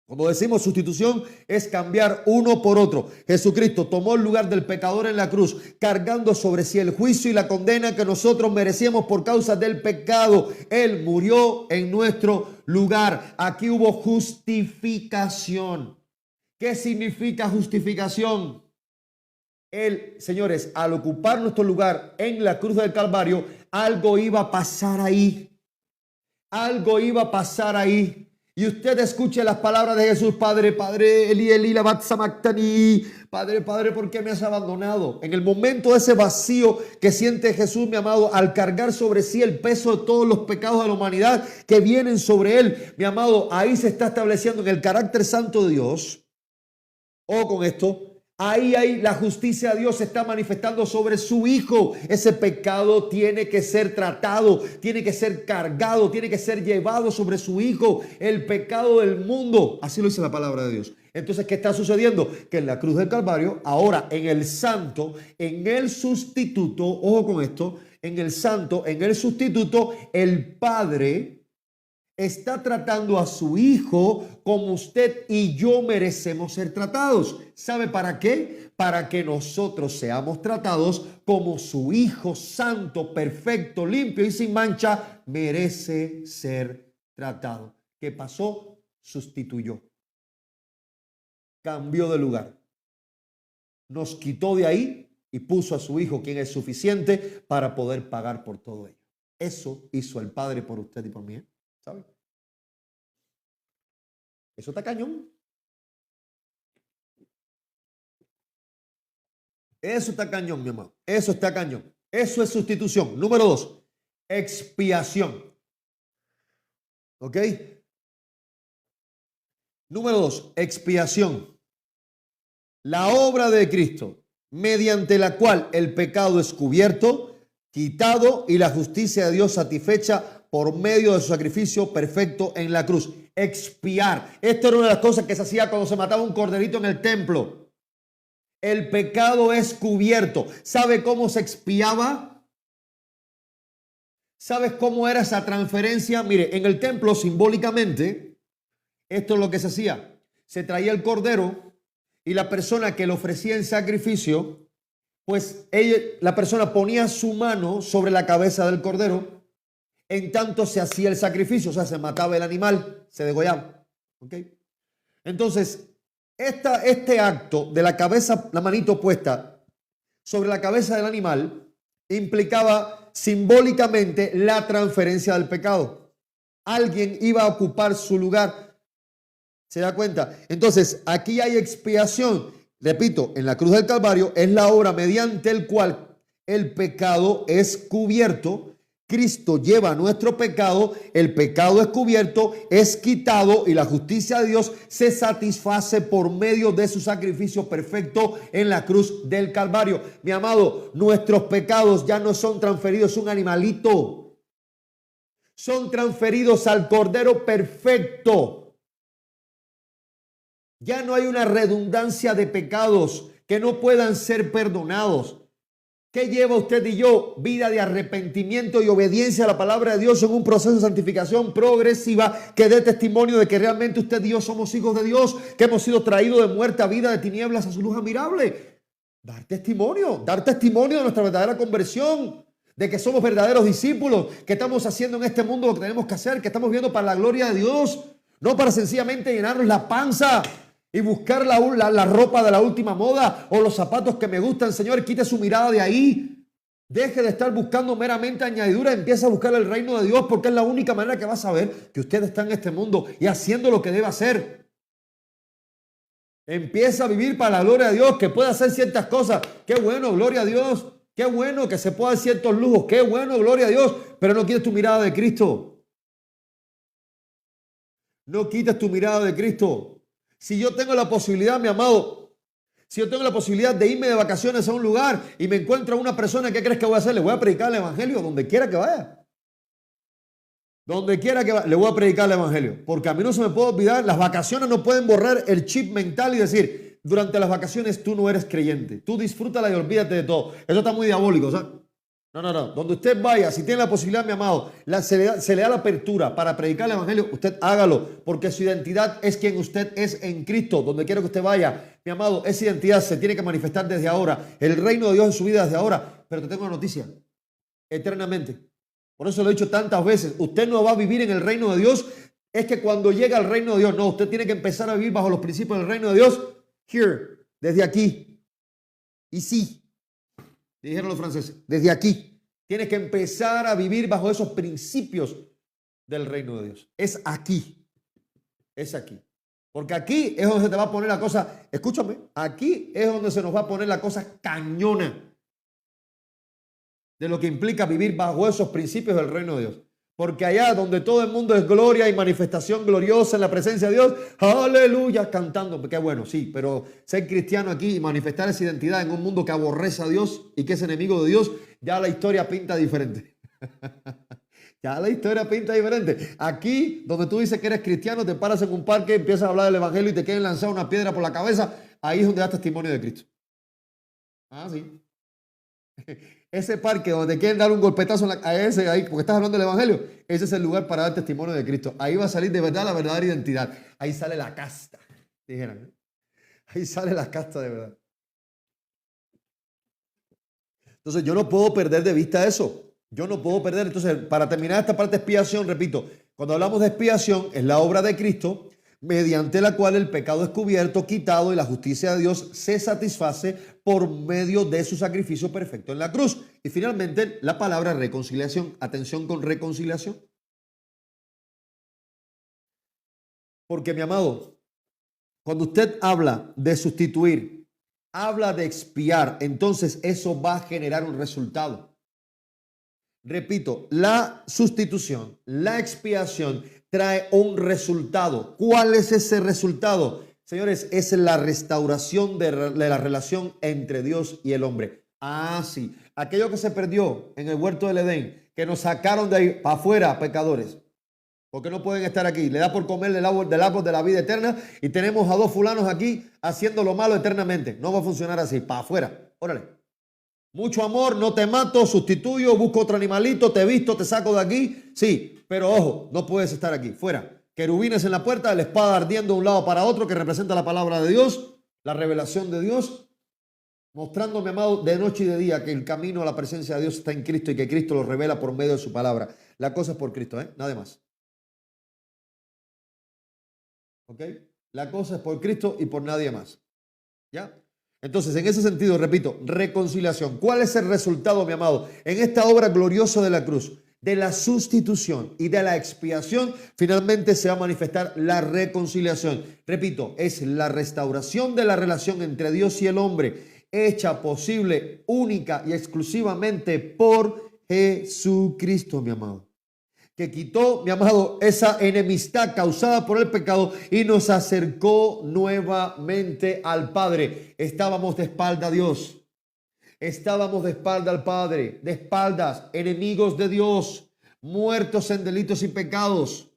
Cuando decimos sustitución es cambiar uno por otro. Jesucristo tomó el lugar del pecador en la cruz, cargando sobre sí el juicio y la condena que nosotros merecíamos por causa del pecado. Él murió en nuestro lugar. Aquí hubo justificación. ¿Qué significa justificación? Él, señores, al ocupar nuestro lugar en la cruz del Calvario, algo iba a pasar ahí. Algo iba a pasar ahí. Y usted escuche las palabras de Jesús: Padre, Padre, Eli, Eli, lama sabactani. Padre, Padre, ¿por qué me has abandonado? En el momento de ese vacío que siente Jesús, mi amado, al cargar sobre sí el peso de todos los pecados de la humanidad que vienen sobre él, mi amado, ahí se está estableciendo en el carácter santo de Dios. Ojo con esto. Ahí la justicia de Dios se está manifestando sobre su Hijo. Ese pecado tiene que ser tratado, tiene que ser cargado, tiene que ser llevado sobre su Hijo. El pecado del mundo. Así lo dice la palabra de Dios. Entonces, ¿qué está sucediendo? Que en la cruz del Calvario, ahora en el santo, en el sustituto, ojo con esto, en el santo, en el sustituto, el Padre está tratando a su Hijo como usted y yo merecemos ser tratados. ¿Sabe para qué? Para que nosotros seamos tratados como su Hijo santo, perfecto, limpio y sin mancha merece ser tratado. ¿Qué pasó? Sustituyó. Cambió de lugar. Nos quitó de ahí y puso a su Hijo, quien es suficiente para poder pagar por todo ello. Eso hizo el Padre por usted y por mí, ¿sabe? Eso está cañón. Eso está cañón, mi amado. Eso está cañón. Eso es sustitución. Número 2, expiación. ¿Ok? Número 2, expiación. La obra de Cristo, mediante la cual el pecado es cubierto, quitado y la justicia de Dios satisfecha por medio de su sacrificio perfecto en la cruz. Expiar. Esto era una de las cosas que se hacía cuando se mataba un corderito en el templo. El pecado es cubierto. ¿Sabe cómo se expiaba? ¿Sabes cómo era esa transferencia? Mire, en el templo simbólicamente, esto es lo que se hacía. Se traía el cordero y la persona que le ofrecía en sacrificio, pues la persona ponía su mano sobre la cabeza del cordero. En tanto se hacía el sacrificio, o sea, se mataba el animal, se degollaba. ¿Okay? Entonces, este acto de la cabeza, la manito puesta sobre la cabeza del animal, implicaba simbólicamente la transferencia del pecado. Alguien iba a ocupar su lugar. ¿Se da cuenta? Entonces, aquí hay expiación. Repito, en la cruz del Calvario es la obra mediante el cual el pecado es cubierto. Cristo lleva nuestro pecado, el pecado es cubierto, es quitado y la justicia de Dios se satisface por medio de su sacrificio perfecto en la cruz del Calvario. Mi amado, nuestros pecados ya no son transferidos a un animalito, son transferidos al Cordero perfecto. Ya no hay una redundancia de pecados que no puedan ser perdonados. ¿Qué lleva usted y yo? Vida de arrepentimiento y obediencia a la palabra de Dios en un proceso de santificación progresiva que dé testimonio de que realmente usted y yo somos hijos de Dios, que hemos sido traídos de muerte a vida, de tinieblas a su luz admirable. Dar testimonio de nuestra verdadera conversión, de que somos verdaderos discípulos, que estamos haciendo en este mundo lo que tenemos que hacer, que estamos viviendo para la gloria de Dios, no para sencillamente llenarnos la panza y buscar la ropa de la última moda o los zapatos que me gustan. Señor, quite su mirada de ahí. Deje de estar buscando meramente añadidura. Empieza a buscar el reino de Dios, porque es la única manera que va a saber que usted está en este mundo y haciendo lo que debe hacer. Empieza a vivir para la gloria de Dios, que pueda hacer ciertas cosas. Qué bueno, gloria a Dios. Qué bueno que se pueda dar ciertos lujos. Qué bueno, gloria a Dios. Pero no quites tu mirada de Cristo. No quites tu mirada de Cristo. Si yo tengo la posibilidad, mi amado, si yo tengo la posibilidad de irme de vacaciones a un lugar y me encuentro a una persona, ¿qué crees que voy a hacer? Le voy a predicar el evangelio donde quiera que vaya. Donde quiera que vaya, le voy a predicar el evangelio. Porque a mí no se me puede olvidar, las vacaciones no pueden borrar el chip mental y decir, durante las vacaciones tú no eres creyente. Tú disfrútala y olvídate de todo. Eso está muy diabólico, ¿sabes? No. Donde usted vaya, si tiene la posibilidad, mi amado, se le da la apertura para predicar el evangelio, usted hágalo, porque su identidad es quien usted es en Cristo. Donde quiera que usted vaya, mi amado, esa identidad se tiene que manifestar desde ahora. El reino de Dios en su vida desde ahora. Pero te tengo una noticia, eternamente. Por eso lo he dicho tantas veces, usted no va a vivir en el reino de Dios. Es que cuando llega al reino de Dios, no, usted tiene que empezar a vivir bajo los principios del reino de Dios. Here, desde aquí. Y sí. Dijeron los franceses, desde aquí. Tienes que empezar a vivir bajo esos principios del reino de Dios. Es aquí. Es aquí. Porque aquí es donde se te va a poner la cosa, escúchame, aquí es donde se nos va a poner la cosa cañona de lo que implica vivir bajo esos principios del reino de Dios. Porque allá donde todo el mundo es gloria y manifestación gloriosa en la presencia de Dios, aleluya, cantando. Qué bueno, sí, pero ser cristiano aquí y manifestar esa identidad en un mundo que aborrece a Dios y que es enemigo de Dios, ya la historia pinta diferente. Ya la historia pinta diferente. Aquí, donde tú dices que eres cristiano, te paras en un parque, empiezas a hablar del evangelio y te quieren lanzar una piedra por la cabeza, ahí es donde das testimonio de Cristo. Ah, sí. Ese parque donde te quieren dar un golpetazo a ese ahí, porque estás hablando del evangelio, ese es el lugar para dar testimonio de Cristo. Ahí va a salir de verdad la verdadera identidad. Ahí sale la casta, dijeran. Ahí sale la casta de verdad. Entonces yo no puedo perder de vista eso. Yo no puedo perder. Entonces, para terminar esta parte de expiación, repito, cuando hablamos de expiación, es la obra de Cristo, mediante la cual el pecado es cubierto, quitado y la justicia de Dios se satisface por medio de su sacrificio perfecto en la cruz. Y finalmente, la palabra reconciliación. Atención con reconciliación. Porque, mi amado, cuando usted habla de sustituir, habla de expiar, entonces eso va a generar un resultado. Repito, la sustitución, la expiación trae un resultado. ¿Cuál es ese resultado? Señores, es la restauración de la relación entre Dios y el hombre. Ah, sí. Aquello que se perdió en el huerto del Edén, que nos sacaron de ahí para afuera, pecadores. Porque no pueden estar aquí. Le da por comer del árbol de la vida eterna y tenemos a dos fulanos aquí haciendo lo malo eternamente. No va a funcionar así. Para afuera. Órale. Mucho amor, no te mato, sustituyo, busco otro animalito, te visto, te saco de aquí. Sí, pero ojo, no puedes estar aquí. Fuera. Querubines en la puerta, la espada ardiendo de un lado para otro, que representa la palabra de Dios, la revelación de Dios, mostrándome, amado, de noche y de día que el camino a la presencia de Dios está en Cristo y que Cristo lo revela por medio de su palabra. La cosa es por Cristo, nada más. ¿Ok? La cosa es por Cristo y por nadie más. ¿Ya? Entonces, en ese sentido, repito, reconciliación. ¿Cuál es el resultado, mi amado? En esta obra gloriosa de la cruz, de la sustitución y de la expiación, finalmente se va a manifestar la reconciliación. Repito, es la restauración de la relación entre Dios y el hombre, hecha posible única y exclusivamente por Jesucristo, mi amado. Que quitó, mi amado, esa enemistad causada por el pecado y nos acercó nuevamente al Padre. Estábamos de espalda a Dios. Estábamos de espalda al Padre, de espaldas, enemigos de Dios, muertos en delitos y pecados.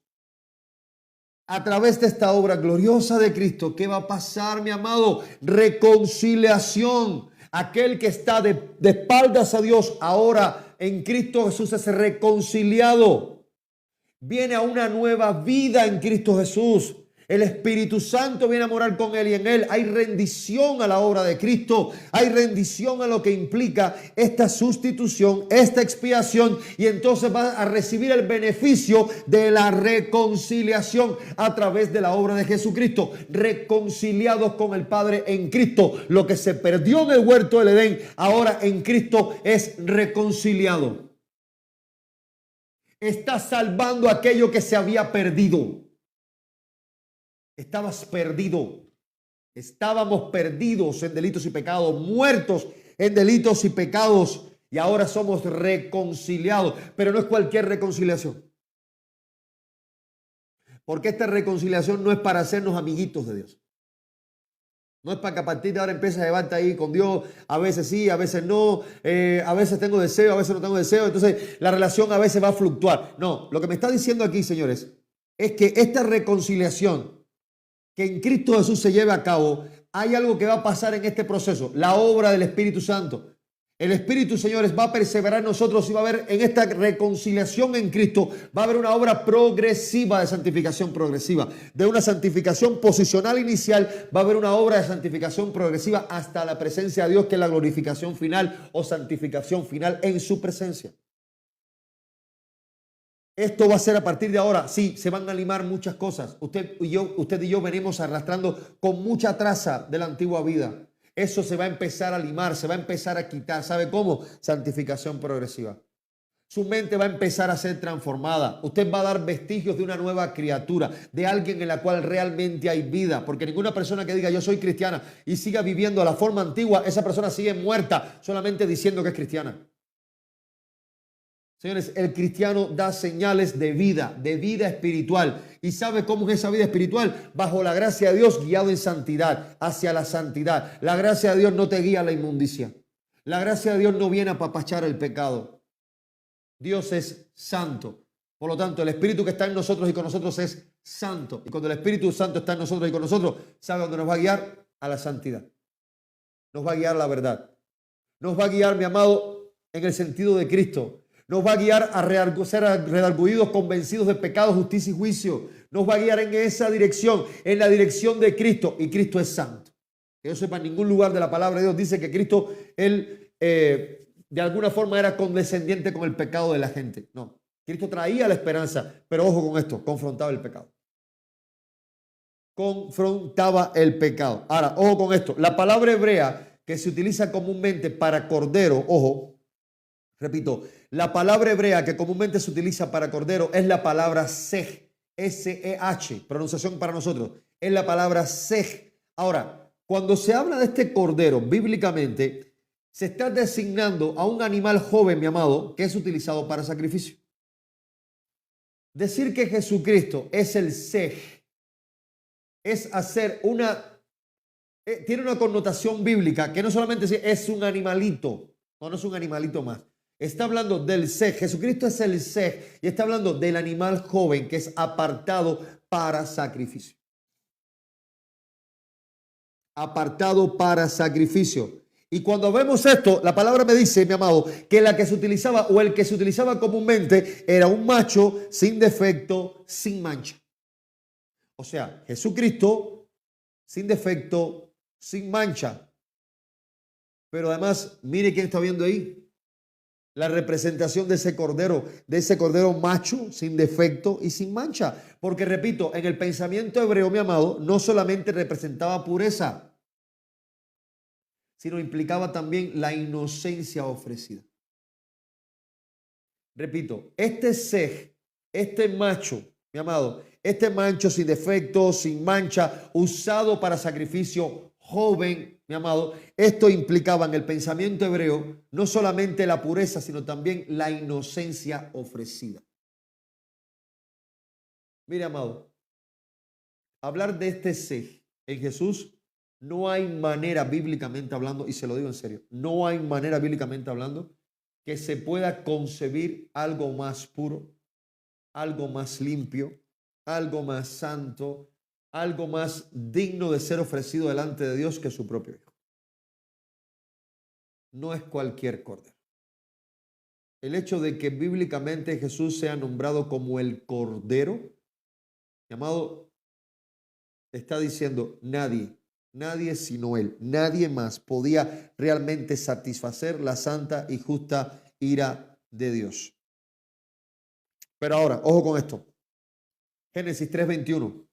A través de esta obra gloriosa de Cristo, ¿qué va a pasar, mi amado? Reconciliación. Aquel que está de espaldas a Dios, ahora en Cristo Jesús es reconciliado. Viene a una nueva vida en Cristo Jesús. El Espíritu Santo viene a morar con él y en él hay rendición a la obra de Cristo. Hay rendición a lo que implica esta sustitución, esta expiación, y entonces va a recibir el beneficio de la reconciliación a través de la obra de Jesucristo. Reconciliados con el Padre en Cristo. Lo que se perdió en el huerto del Edén, ahora en Cristo es reconciliado. Está salvando aquello que se había perdido. Estabas perdido. Estábamos perdidos en delitos y pecados, muertos en delitos y pecados, y ahora somos reconciliados. Pero no es cualquier reconciliación. Porque esta reconciliación no es para hacernos amiguitos de Dios. No es para que a partir de ahora empieces a llevarte ahí con Dios, a veces sí, a veces no, a veces tengo deseo, a veces no tengo deseo, entonces la relación a veces va a fluctuar. No, lo que me está diciendo aquí, señores, es que esta reconciliación que en Cristo Jesús se lleve a cabo, hay algo que va a pasar en este proceso, la obra del Espíritu Santo. El Espíritu, señores, va a perseverar en nosotros y va a haber en esta reconciliación en Cristo, va a haber una obra progresiva de santificación progresiva. De una santificación posicional inicial, va a haber una obra de santificación progresiva hasta la presencia de Dios, que es la glorificación final o santificación final en su presencia. Esto va a ser a partir de ahora. Sí, se van a limar muchas cosas. Usted y yo venimos arrastrando con mucha traza de la antigua vida. Eso se va a empezar a limar, se va a empezar a quitar. ¿Sabe cómo? Santificación progresiva. Su mente va a empezar a ser transformada. Usted va a dar vestigios de una nueva criatura, de alguien en la cual realmente hay vida. Porque ninguna persona que diga yo soy cristiana y siga viviendo a la forma antigua, esa persona sigue muerta solamente diciendo que es cristiana. Señores, el cristiano da señales de vida espiritual. ¿Y sabe cómo es esa vida espiritual? Bajo la gracia de Dios, guiado en santidad, hacia la santidad. La gracia de Dios no te guía a la inmundicia. La gracia de Dios no viene a apapachar el pecado. Dios es santo. Por lo tanto, el Espíritu que está en nosotros y con nosotros es santo. Y cuando el Espíritu Santo está en nosotros y con nosotros, ¿sabe dónde nos va a guiar? A la santidad. Nos va a guiar a la verdad. Nos va a guiar, mi amado, en el sentido de Cristo. Nos va a guiar a ser redargüidos, convencidos de pecado, justicia y juicio. Nos va a guiar en esa dirección, en la dirección de Cristo. Y Cristo es santo. Que yo sepa, en ningún lugar de la palabra de Dios dice que Cristo, Él de alguna forma era condescendiente con el pecado de la gente. No, Cristo traía la esperanza, pero ojo con esto, confrontaba el pecado. Confrontaba el pecado. Ahora, ojo con esto. La palabra hebrea que se utiliza comúnmente para cordero, ojo, repito, la palabra hebrea que comúnmente se utiliza para cordero es la palabra sej, S-E-H, pronunciación para nosotros, es la palabra sej. Ahora, cuando se habla de este cordero, bíblicamente, se está designando a un animal joven, mi amado, que es utilizado para sacrificio. Decir que Jesucristo es el sej, es hacer tiene una connotación bíblica que no solamente es un animalito, no es un animalito más. Está hablando del sej. Jesucristo es el sej y está hablando del animal joven que es apartado para sacrificio. Apartado para sacrificio. Y cuando vemos esto, la palabra me dice, mi amado, que la que se utilizaba o el que se utilizaba comúnmente era un macho sin defecto, sin mancha. O sea, Jesucristo sin defecto, sin mancha. Pero además, mire quién está viendo ahí. La representación de ese cordero macho, sin defecto y sin mancha. Porque repito, en el pensamiento hebreo, mi amado, no solamente representaba pureza, sino implicaba también la inocencia ofrecida. Repito, este sej, este macho, mi amado, este macho sin defecto, sin mancha, usado para sacrificio, joven, mi amado, esto implicaba en el pensamiento hebreo no solamente la pureza, sino también la inocencia ofrecida. Mire, amado, hablar de este sej en Jesús, no hay manera bíblicamente hablando, y se lo digo en serio, no hay manera bíblicamente hablando que se pueda concebir algo más puro, algo más limpio, algo más santo, algo más digno de ser ofrecido delante de Dios que su propio Hijo. No es cualquier cordero. El hecho de que bíblicamente Jesús sea nombrado como el cordero, llamado, está diciendo nadie sino Él, nadie más podía realmente satisfacer la santa y justa ira de Dios. Pero ahora, ojo con esto. Génesis 3:21.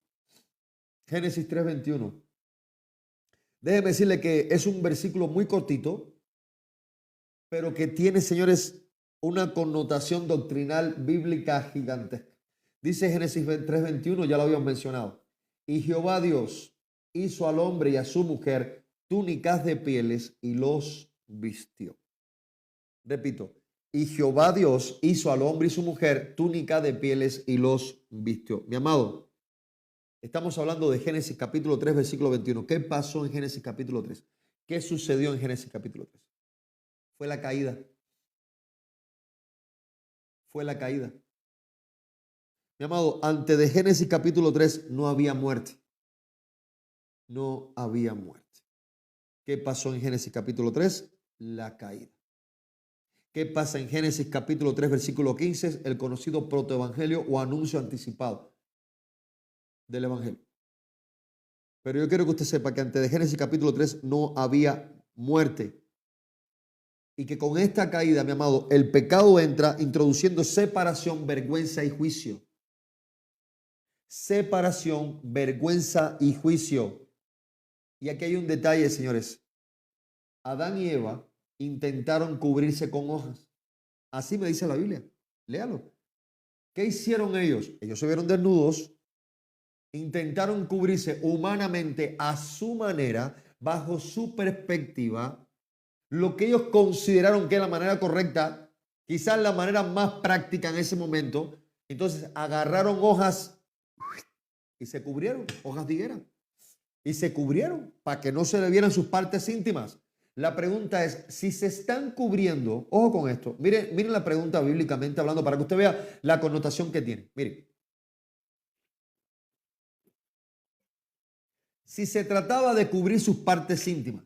Génesis 3:21. Déjeme decirle que es un versículo muy cortito, pero que tiene, señores, una connotación doctrinal bíblica gigantesca. Dice Génesis 3:21, ya lo habíamos mencionado. Y Jehová Dios hizo al hombre y a su mujer túnicas de pieles y los vistió. Repito, y Jehová Dios hizo al hombre y su mujer túnica de pieles y los vistió. Mi amado, estamos hablando de Génesis capítulo 3, versículo 21. ¿Qué pasó en Génesis capítulo 3? ¿Qué sucedió en Génesis capítulo 3? Fue la caída. Fue la caída. Mi amado, antes de Génesis capítulo 3 no había muerte. No había muerte. ¿Qué pasó en Génesis capítulo 3? La caída. ¿Qué pasa en Génesis capítulo 3, versículo 15? El conocido protoevangelio o anuncio anticipado del evangelio. Pero yo quiero que usted sepa que antes de Génesis capítulo 3 no había muerte. Y que con esta caída, mi amado, el pecado entra introduciendo separación, vergüenza y juicio. Separación, vergüenza y juicio. Y aquí hay un detalle, señores. Adán y Eva intentaron cubrirse con hojas. Así me dice la Biblia. Léalo. ¿Qué hicieron ellos? Ellos se vieron desnudos. Intentaron cubrirse humanamente a su manera, bajo su perspectiva, lo que ellos consideraron que era la manera correcta, quizás la manera más práctica en ese momento. Entonces agarraron hojas y se cubrieron, hojas de higuera, y se cubrieron para que no se le vieran sus partes íntimas. La pregunta es, si se están cubriendo, ojo con esto, miren la pregunta bíblicamente hablando para que usted vea la connotación que tiene. Miren, si se trataba de cubrir sus partes íntimas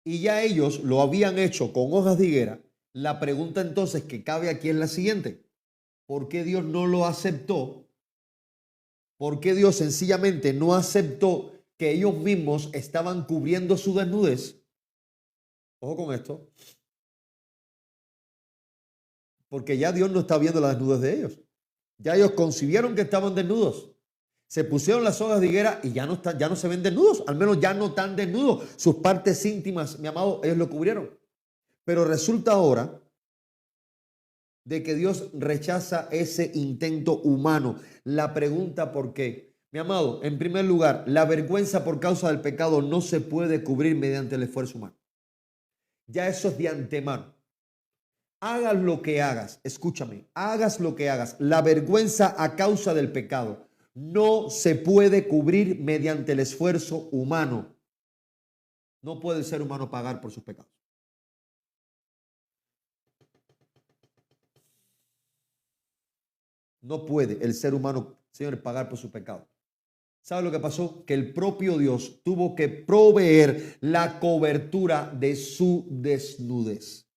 y ya ellos lo habían hecho con hojas de higuera, la pregunta entonces que cabe aquí es la siguiente: ¿por qué Dios no lo aceptó? ¿Por qué Dios sencillamente no aceptó que ellos mismos estaban cubriendo su desnudez? Ojo con esto. Porque ya Dios no está viendo la desnudez de ellos. Ya ellos concibieron que estaban desnudos. Se pusieron las hojas de higuera y ya no se ven desnudos. Al menos ya no están desnudos. Sus partes íntimas, mi amado, ellos lo cubrieron. Pero resulta ahora de que Dios rechaza ese intento humano. La pregunta ¿por qué? Mi amado, en primer lugar, la vergüenza por causa del pecado no se puede cubrir mediante el esfuerzo humano. Ya eso es de antemano. Hagas lo que hagas, escúchame, hagas lo que hagas, la vergüenza a causa del pecado no se puede cubrir mediante el esfuerzo humano. No puede el ser humano pagar por sus pecados. No puede el ser humano, señores, pagar por su pecado. ¿Sabe lo que pasó? Que el propio Dios tuvo que proveer la cobertura de su desnudez.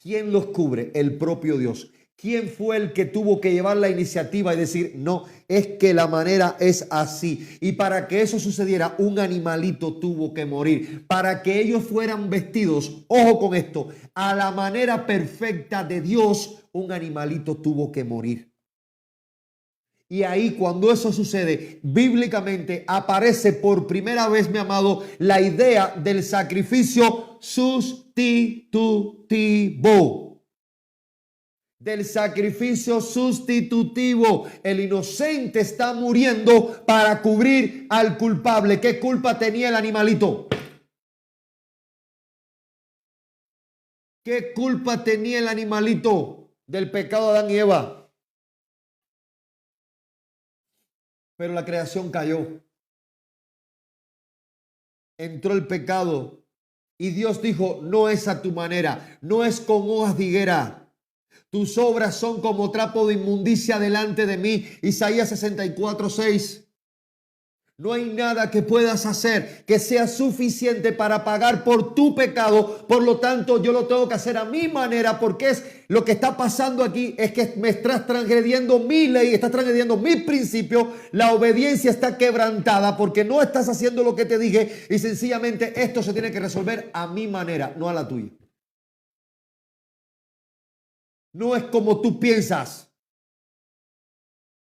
¿Quién los cubre? El propio Dios. ¿Quién fue el que tuvo que llevar la iniciativa y decir, no, es que la manera es así? Y para que eso sucediera, un animalito tuvo que morir. Para que ellos fueran vestidos, ojo con esto, a la manera perfecta de Dios, un animalito tuvo que morir. Y ahí cuando eso sucede, bíblicamente aparece por primera vez, mi amado, la idea del sacrificio sustitutivo. Del sacrificio sustitutivo. El inocente está muriendo para cubrir al culpable. ¿Qué culpa tenía el animalito? ¿Qué culpa tenía el animalito del pecado de Adán y Eva? Pero la creación cayó. Entró el pecado. Y Dios dijo, no es a tu manera, no es con hojas de higuera. Tus obras son como trapo de inmundicia delante de mí. Isaías 64:6. No hay nada que puedas hacer que sea suficiente para pagar por tu pecado. Por lo tanto, yo lo tengo que hacer a mi manera, porque es lo que está pasando aquí es que me estás transgrediendo mi ley, estás transgrediendo mi principio. La obediencia está quebrantada porque no estás haciendo lo que te dije y sencillamente esto se tiene que resolver a mi manera, no a la tuya. No es como tú piensas.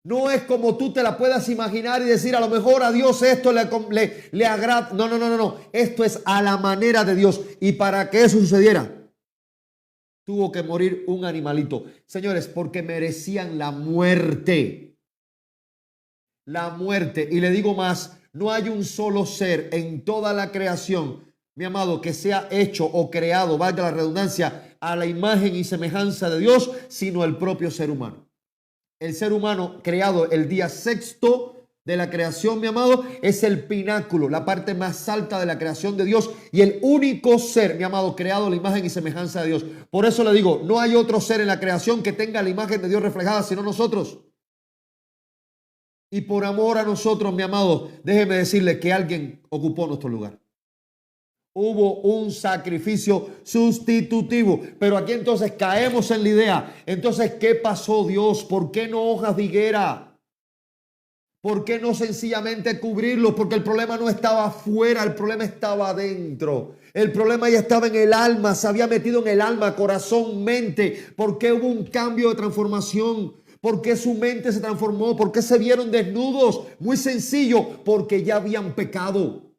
No es como tú te la puedas imaginar y decir, a lo mejor a Dios esto le agrada. No. Esto es a la manera de Dios. Y para que eso sucediera, tuvo que morir un animalito. Señores, porque merecían la muerte. La muerte. Y le digo más, no hay un solo ser en toda la creación, mi amado, que sea hecho o creado, valga la redundancia, a la imagen y semejanza de Dios, sino el propio ser humano. El ser humano creado el día sexto de la creación, mi amado, es el pináculo, la parte más alta de la creación de Dios y el único ser, mi amado, creado a la imagen y semejanza de Dios. Por eso le digo, no hay otro ser en la creación que tenga la imagen de Dios reflejada, sino nosotros. Y por amor a nosotros, mi amado, déjeme decirle que alguien ocupó nuestro lugar. Hubo un sacrificio sustitutivo. Pero aquí entonces caemos en la idea. Entonces, ¿qué pasó, Dios? ¿Por qué no hojas de higuera? ¿Por qué no sencillamente cubrirlo? Porque el problema no estaba afuera, el problema estaba adentro. El problema ya estaba en el alma, se había metido en el alma, corazón, mente. ¿Por qué hubo un cambio de transformación? ¿Por qué su mente se transformó? ¿Por qué se vieron desnudos? Muy sencillo, porque ya habían pecado.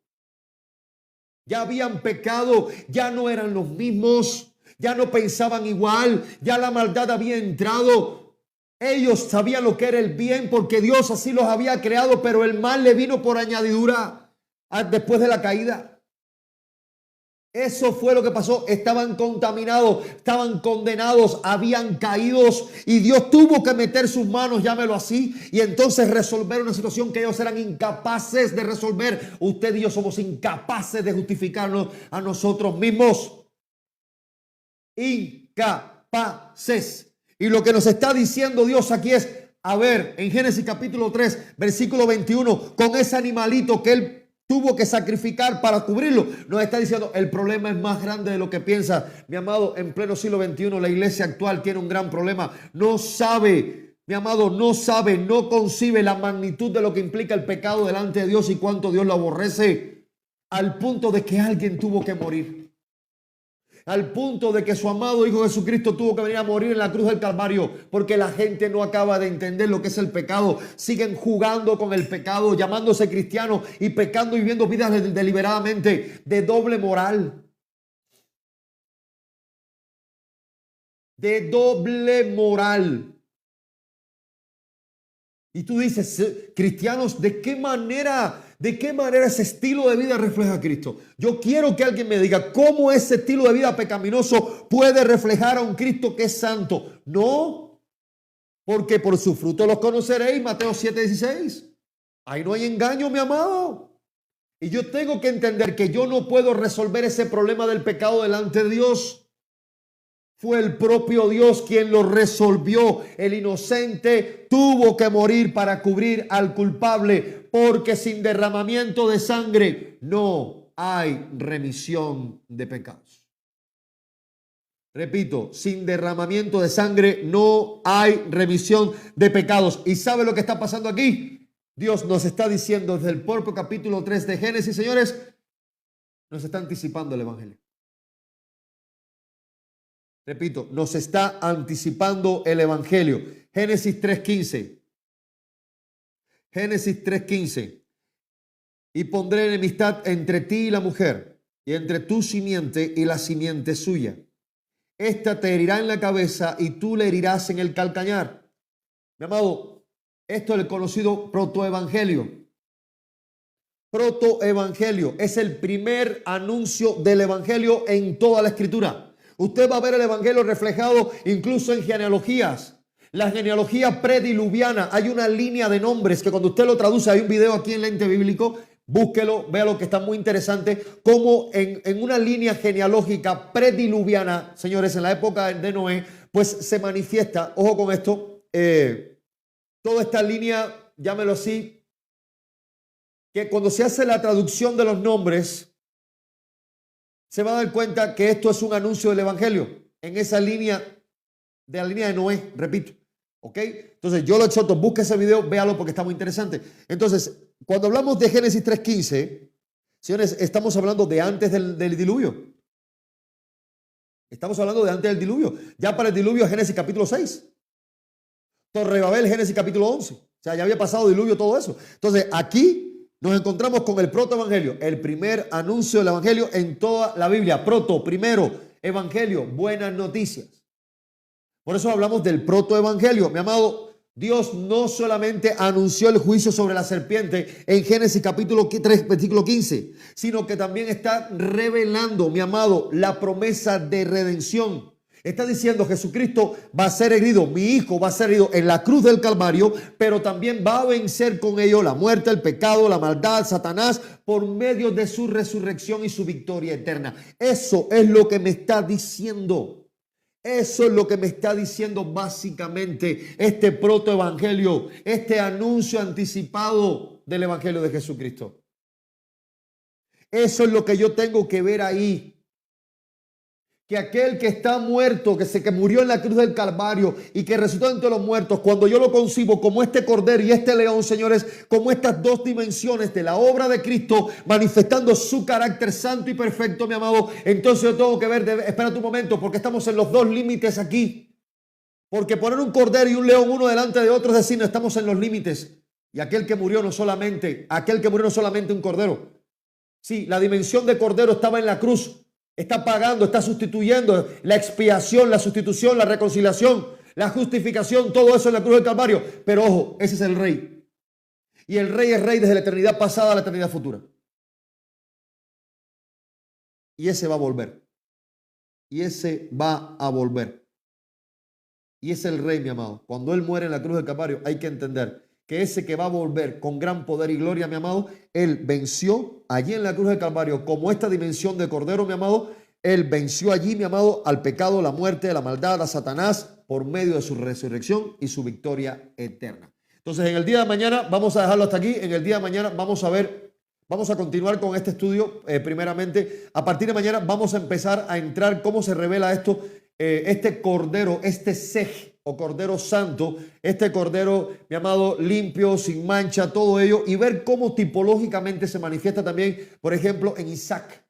Ya habían pecado, ya no eran los mismos, ya no pensaban igual, ya la maldad había entrado. Ellos sabían lo que era el bien porque Dios así los había creado, pero el mal le vino por añadidura después de la caída. Eso fue lo que pasó. Estaban contaminados, estaban condenados, habían caídos y Dios tuvo que meter sus manos, llámelo así, y entonces resolver una situación que ellos eran incapaces de resolver. Usted y yo somos incapaces de justificarnos a nosotros mismos. Incapaces. Y lo que nos está diciendo Dios aquí es, a ver, en Génesis capítulo 3, versículo 21, con ese animalito que él tuvo que sacrificar para cubrirlo, nos está diciendo, el problema es más grande de lo que piensa. Mi amado, en pleno siglo XXI, la iglesia actual tiene un gran problema. No sabe, mi amado, no sabe, no concibe la magnitud de lo que implica el pecado delante de Dios y cuánto Dios lo aborrece, al punto de que alguien tuvo que morir. Al punto de que su amado Hijo Jesucristo tuvo que venir a morir en la cruz del Calvario, porque la gente no acaba de entender lo que es el pecado. Siguen jugando con el pecado, llamándose cristianos y pecando y viviendo vidas deliberadamente de doble moral. De doble moral. Y tú dices, cristianos, ¿de qué manera ese estilo de vida refleja a Cristo? Yo quiero que alguien me diga cómo ese estilo de vida pecaminoso puede reflejar a un Cristo que es santo. No, porque por su fruto los conoceréis, Mateo 7:16. Ahí no hay engaño, mi amado. Y yo tengo que entender que yo no puedo resolver ese problema del pecado delante de Dios. Fue el propio Dios quien lo resolvió. El inocente tuvo que morir para cubrir al culpable, porque sin derramamiento de sangre no hay remisión de pecados. Repito, sin derramamiento de sangre no hay remisión de pecados. ¿Y sabe lo que está pasando aquí? Dios nos está diciendo desde el propio capítulo 3 de Génesis, señores, nos está anticipando el evangelio. Repito, nos está anticipando el evangelio. Génesis 3:15. Génesis 3:15. Y pondré enemistad entre ti y la mujer, y entre tu simiente y la simiente suya. Esta te herirá en la cabeza y tú le herirás en el calcañar. Mi amado, esto es el conocido protoevangelio. Protoevangelio es el primer anuncio del evangelio en toda la escritura. Usted va a ver el evangelio reflejado incluso en genealogías. La genealogía prediluviana, hay una línea de nombres que cuando usted lo traduce, hay un video aquí en Lente Bíblico, búsquelo, véalo que está muy interesante, como en una línea genealógica prediluviana, señores, en la época de Noé, pues se manifiesta, ojo con esto, toda esta línea, llámelo así, que cuando se hace la traducción de los nombres, se va a dar cuenta que esto es un anuncio del evangelio en esa línea, de la línea de Noé, repito. ¿Ok? Entonces yo lo exhorto, busque ese video, véalo porque está muy interesante. Entonces, cuando hablamos de Génesis 3:15, señores, estamos hablando de antes del diluvio. Estamos hablando de antes del diluvio. Ya para el diluvio, Génesis capítulo 6. Torre Babel, Génesis capítulo 11. O sea, ya había pasado diluvio, todo eso. Entonces, aquí nos encontramos con el protoevangelio, el primer anuncio del evangelio en toda la Biblia. Primero, evangelio, buenas noticias. Por eso hablamos del protoevangelio. Mi amado, Dios no solamente anunció el juicio sobre la serpiente en Génesis capítulo 3, versículo 15, sino que también está revelando, mi amado, la promesa de redención. Está diciendo Jesucristo va a ser herido, mi hijo va a ser herido en la cruz del Calvario, pero también va a vencer con ello la muerte, el pecado, la maldad, Satanás, por medio de su resurrección y su victoria eterna. Eso es lo que me está diciendo. Eso es lo que me está diciendo básicamente este protoevangelio, este anuncio anticipado del evangelio de Jesucristo. Eso es lo que yo tengo que ver ahí. Que aquel que está muerto, que murió en la cruz del Calvario y que resucitó entre los muertos, cuando yo lo concibo como este cordero y este león, señores, como estas dos dimensiones de la obra de Cristo manifestando su carácter santo y perfecto, mi amado, entonces yo tengo que ver, espérate un momento, porque estamos en los dos límites aquí. Porque poner un cordero y un león uno delante de otro es decir, no estamos en los límites. Y aquel que murió no solamente un cordero. Sí, la dimensión de cordero estaba en la cruz. Está pagando, está sustituyendo la expiación, la sustitución, la reconciliación, la justificación, todo eso en la cruz del Calvario. Pero ojo, ese es el rey. Y el rey es rey desde la eternidad pasada a la eternidad futura. Y ese va a volver. Y ese va a volver. Y es el rey, mi amado. Cuando él muere en la cruz del Calvario, hay que entender que ese que va a volver con gran poder y gloria, mi amado, él venció allí en la cruz del Calvario como esta dimensión de cordero, mi amado. Él venció allí, mi amado, al pecado, la muerte, la maldad, a Satanás, por medio de su resurrección y su victoria eterna. Entonces, en el día de mañana, vamos a dejarlo hasta aquí. En el día de mañana vamos a ver, vamos a continuar con este estudio. Primeramente, a partir de mañana vamos a empezar a entrar cómo se revela esto, este cordero, este sej o cordero santo, este cordero, mi amado, limpio, sin mancha, todo ello, y ver cómo tipológicamente se manifiesta también, por ejemplo, en Isaac.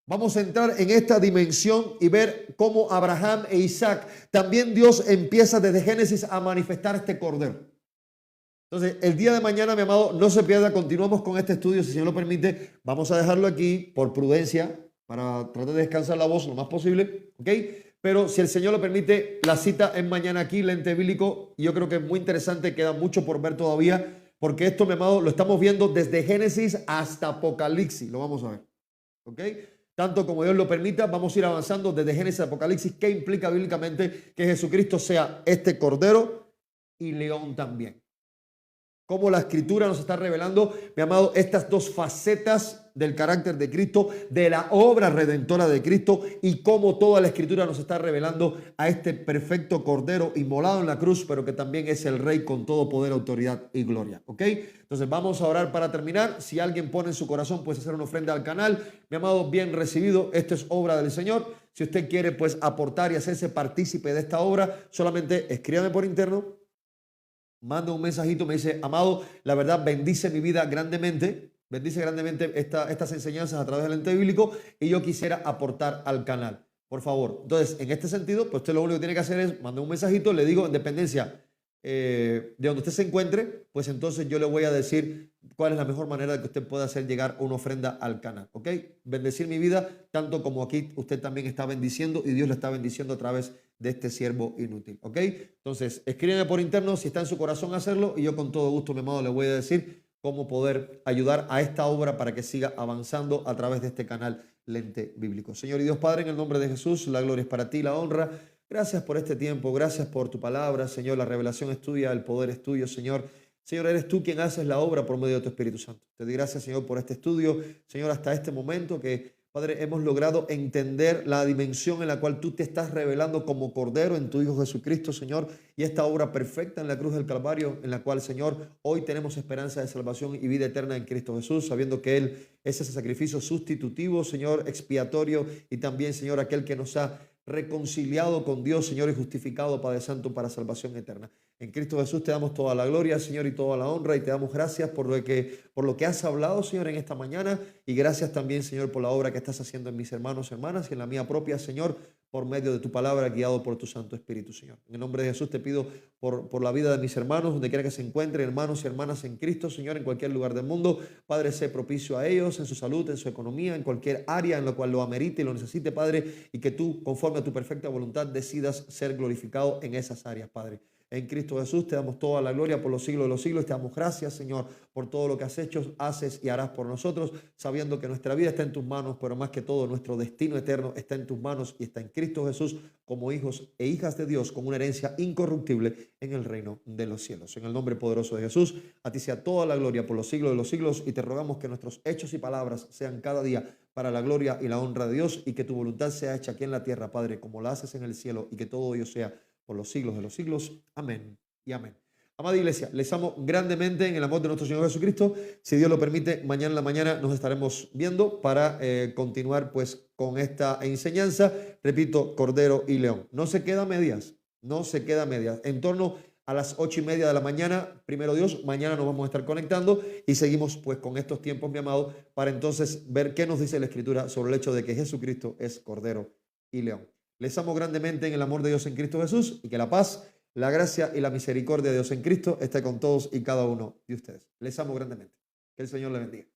Vamos a entrar en esta dimensión y ver cómo Abraham e Isaac, también Dios empieza desde Génesis a manifestar este cordero. Entonces, el día de mañana, mi amado, no se pierda, continuamos con este estudio, si el Señor lo permite. Vamos a dejarlo aquí por prudencia, para tratar de descansar la voz lo más posible, ¿ok? Pero si el Señor lo permite, la cita es mañana aquí, Lente Bíblico, y yo creo que es muy interesante, queda mucho por ver todavía, porque esto, mi amado, lo estamos viendo desde Génesis hasta Apocalipsis, lo vamos a ver, ¿ok? Tanto como Dios lo permita, vamos a ir avanzando desde Génesis a Apocalipsis, qué implica bíblicamente que Jesucristo sea este cordero y león también. Cómo la Escritura nos está revelando, mi amado, estas dos facetas del carácter de Cristo, de la obra redentora de Cristo, y cómo toda la Escritura nos está revelando a este perfecto Cordero inmolado en la cruz, pero que también es el Rey con todo poder, autoridad y gloria. ¿Ok? Entonces vamos a orar para terminar. Si alguien pone en su corazón, pues hacer una ofrenda al canal. Mi amado, bien recibido. Esto es obra del Señor. Si usted quiere, pues aportar y hacerse partícipe de esta obra, solamente escríbame por interno. Manda un mensajito, me dice, amado, la verdad bendice mi vida grandemente, bendice grandemente estas enseñanzas a través del Lente Bíblico y yo quisiera aportar al canal, por favor. Entonces, en este sentido, pues usted lo único que tiene que hacer es mandar un mensajito, le digo en dependencia de donde usted se encuentre, pues entonces yo le voy a decir cuál es la mejor manera de que usted pueda hacer llegar una ofrenda al canal, ¿ok? Bendecir mi vida, tanto como aquí usted también está bendiciendo y Dios le está bendiciendo a través de este siervo inútil, ¿ok? Entonces, escríbeme por interno si está en su corazón hacerlo y yo con todo gusto, mi amado, le voy a decir cómo poder ayudar a esta obra para que siga avanzando a través de este canal Lente Bíblico. Señor y Dios Padre, en el nombre de Jesús, la gloria es para ti, la honra. Gracias por este tiempo, gracias por tu palabra, Señor. La revelación es tuya, el poder es tuyo, Señor. Señor, eres tú quien haces la obra por medio de tu Espíritu Santo. Te doy gracias, Señor, por este estudio, Señor, hasta este momento que, Padre, hemos logrado entender la dimensión en la cual tú te estás revelando como Cordero en tu Hijo Jesucristo, Señor, y esta obra perfecta en la cruz del Calvario, en la cual, Señor, hoy tenemos esperanza de salvación y vida eterna en Cristo Jesús, sabiendo que Él es ese sacrificio sustitutivo, Señor, expiatorio, y también, Señor, aquel que nos ha reconciliado con Dios, Señor, y justificado, Padre Santo, para salvación eterna. En Cristo Jesús te damos toda la gloria, Señor, y toda la honra, y te damos gracias por lo que has hablado, Señor, en esta mañana, y gracias también, Señor, por la obra que estás haciendo en mis hermanos, hermanas, y en la mía propia, Señor, por medio de tu palabra, guiado por tu Santo Espíritu, Señor. En el nombre de Jesús te pido por la vida de mis hermanos, donde quiera que se encuentren, hermanos y hermanas en Cristo, Señor, en cualquier lugar del mundo. Padre, sé propicio a ellos, en su salud, en su economía, en cualquier área en la cual lo amerite y lo necesite, Padre, y que tú, conforme a tu perfecta voluntad, decidas ser glorificado en esas áreas, Padre. En Cristo Jesús te damos toda la gloria por los siglos de los siglos. Te damos gracias, Señor, por todo lo que has hecho, haces y harás por nosotros, sabiendo que nuestra vida está en tus manos, pero más que todo nuestro destino eterno está en tus manos y está en Cristo Jesús como hijos e hijas de Dios, con una herencia incorruptible en el reino de los cielos. En el nombre poderoso de Jesús, a ti sea toda la gloria por los siglos de los siglos, y te rogamos que nuestros hechos y palabras sean cada día para la gloria y la honra de Dios, y que tu voluntad sea hecha aquí en la tierra, Padre, como la haces en el cielo, y que todo ello sea por los siglos de los siglos. Amén y amén. Amada iglesia, les amo grandemente en el amor de nuestro Señor Jesucristo. Si Dios lo permite, mañana en la mañana nos estaremos viendo para continuar pues con esta enseñanza. Repito, Cordero y León. No se queda a medias, no se queda a medias. En torno a las 8:30 de la mañana, primero Dios, mañana nos vamos a estar conectando y seguimos pues con estos tiempos, mi amado, para entonces ver qué nos dice la Escritura sobre el hecho de que Jesucristo es Cordero y León. Les amo grandemente en el amor de Dios en Cristo Jesús y que la paz, la gracia y la misericordia de Dios en Cristo esté con todos y cada uno de ustedes. Les amo grandemente. Que el Señor les bendiga.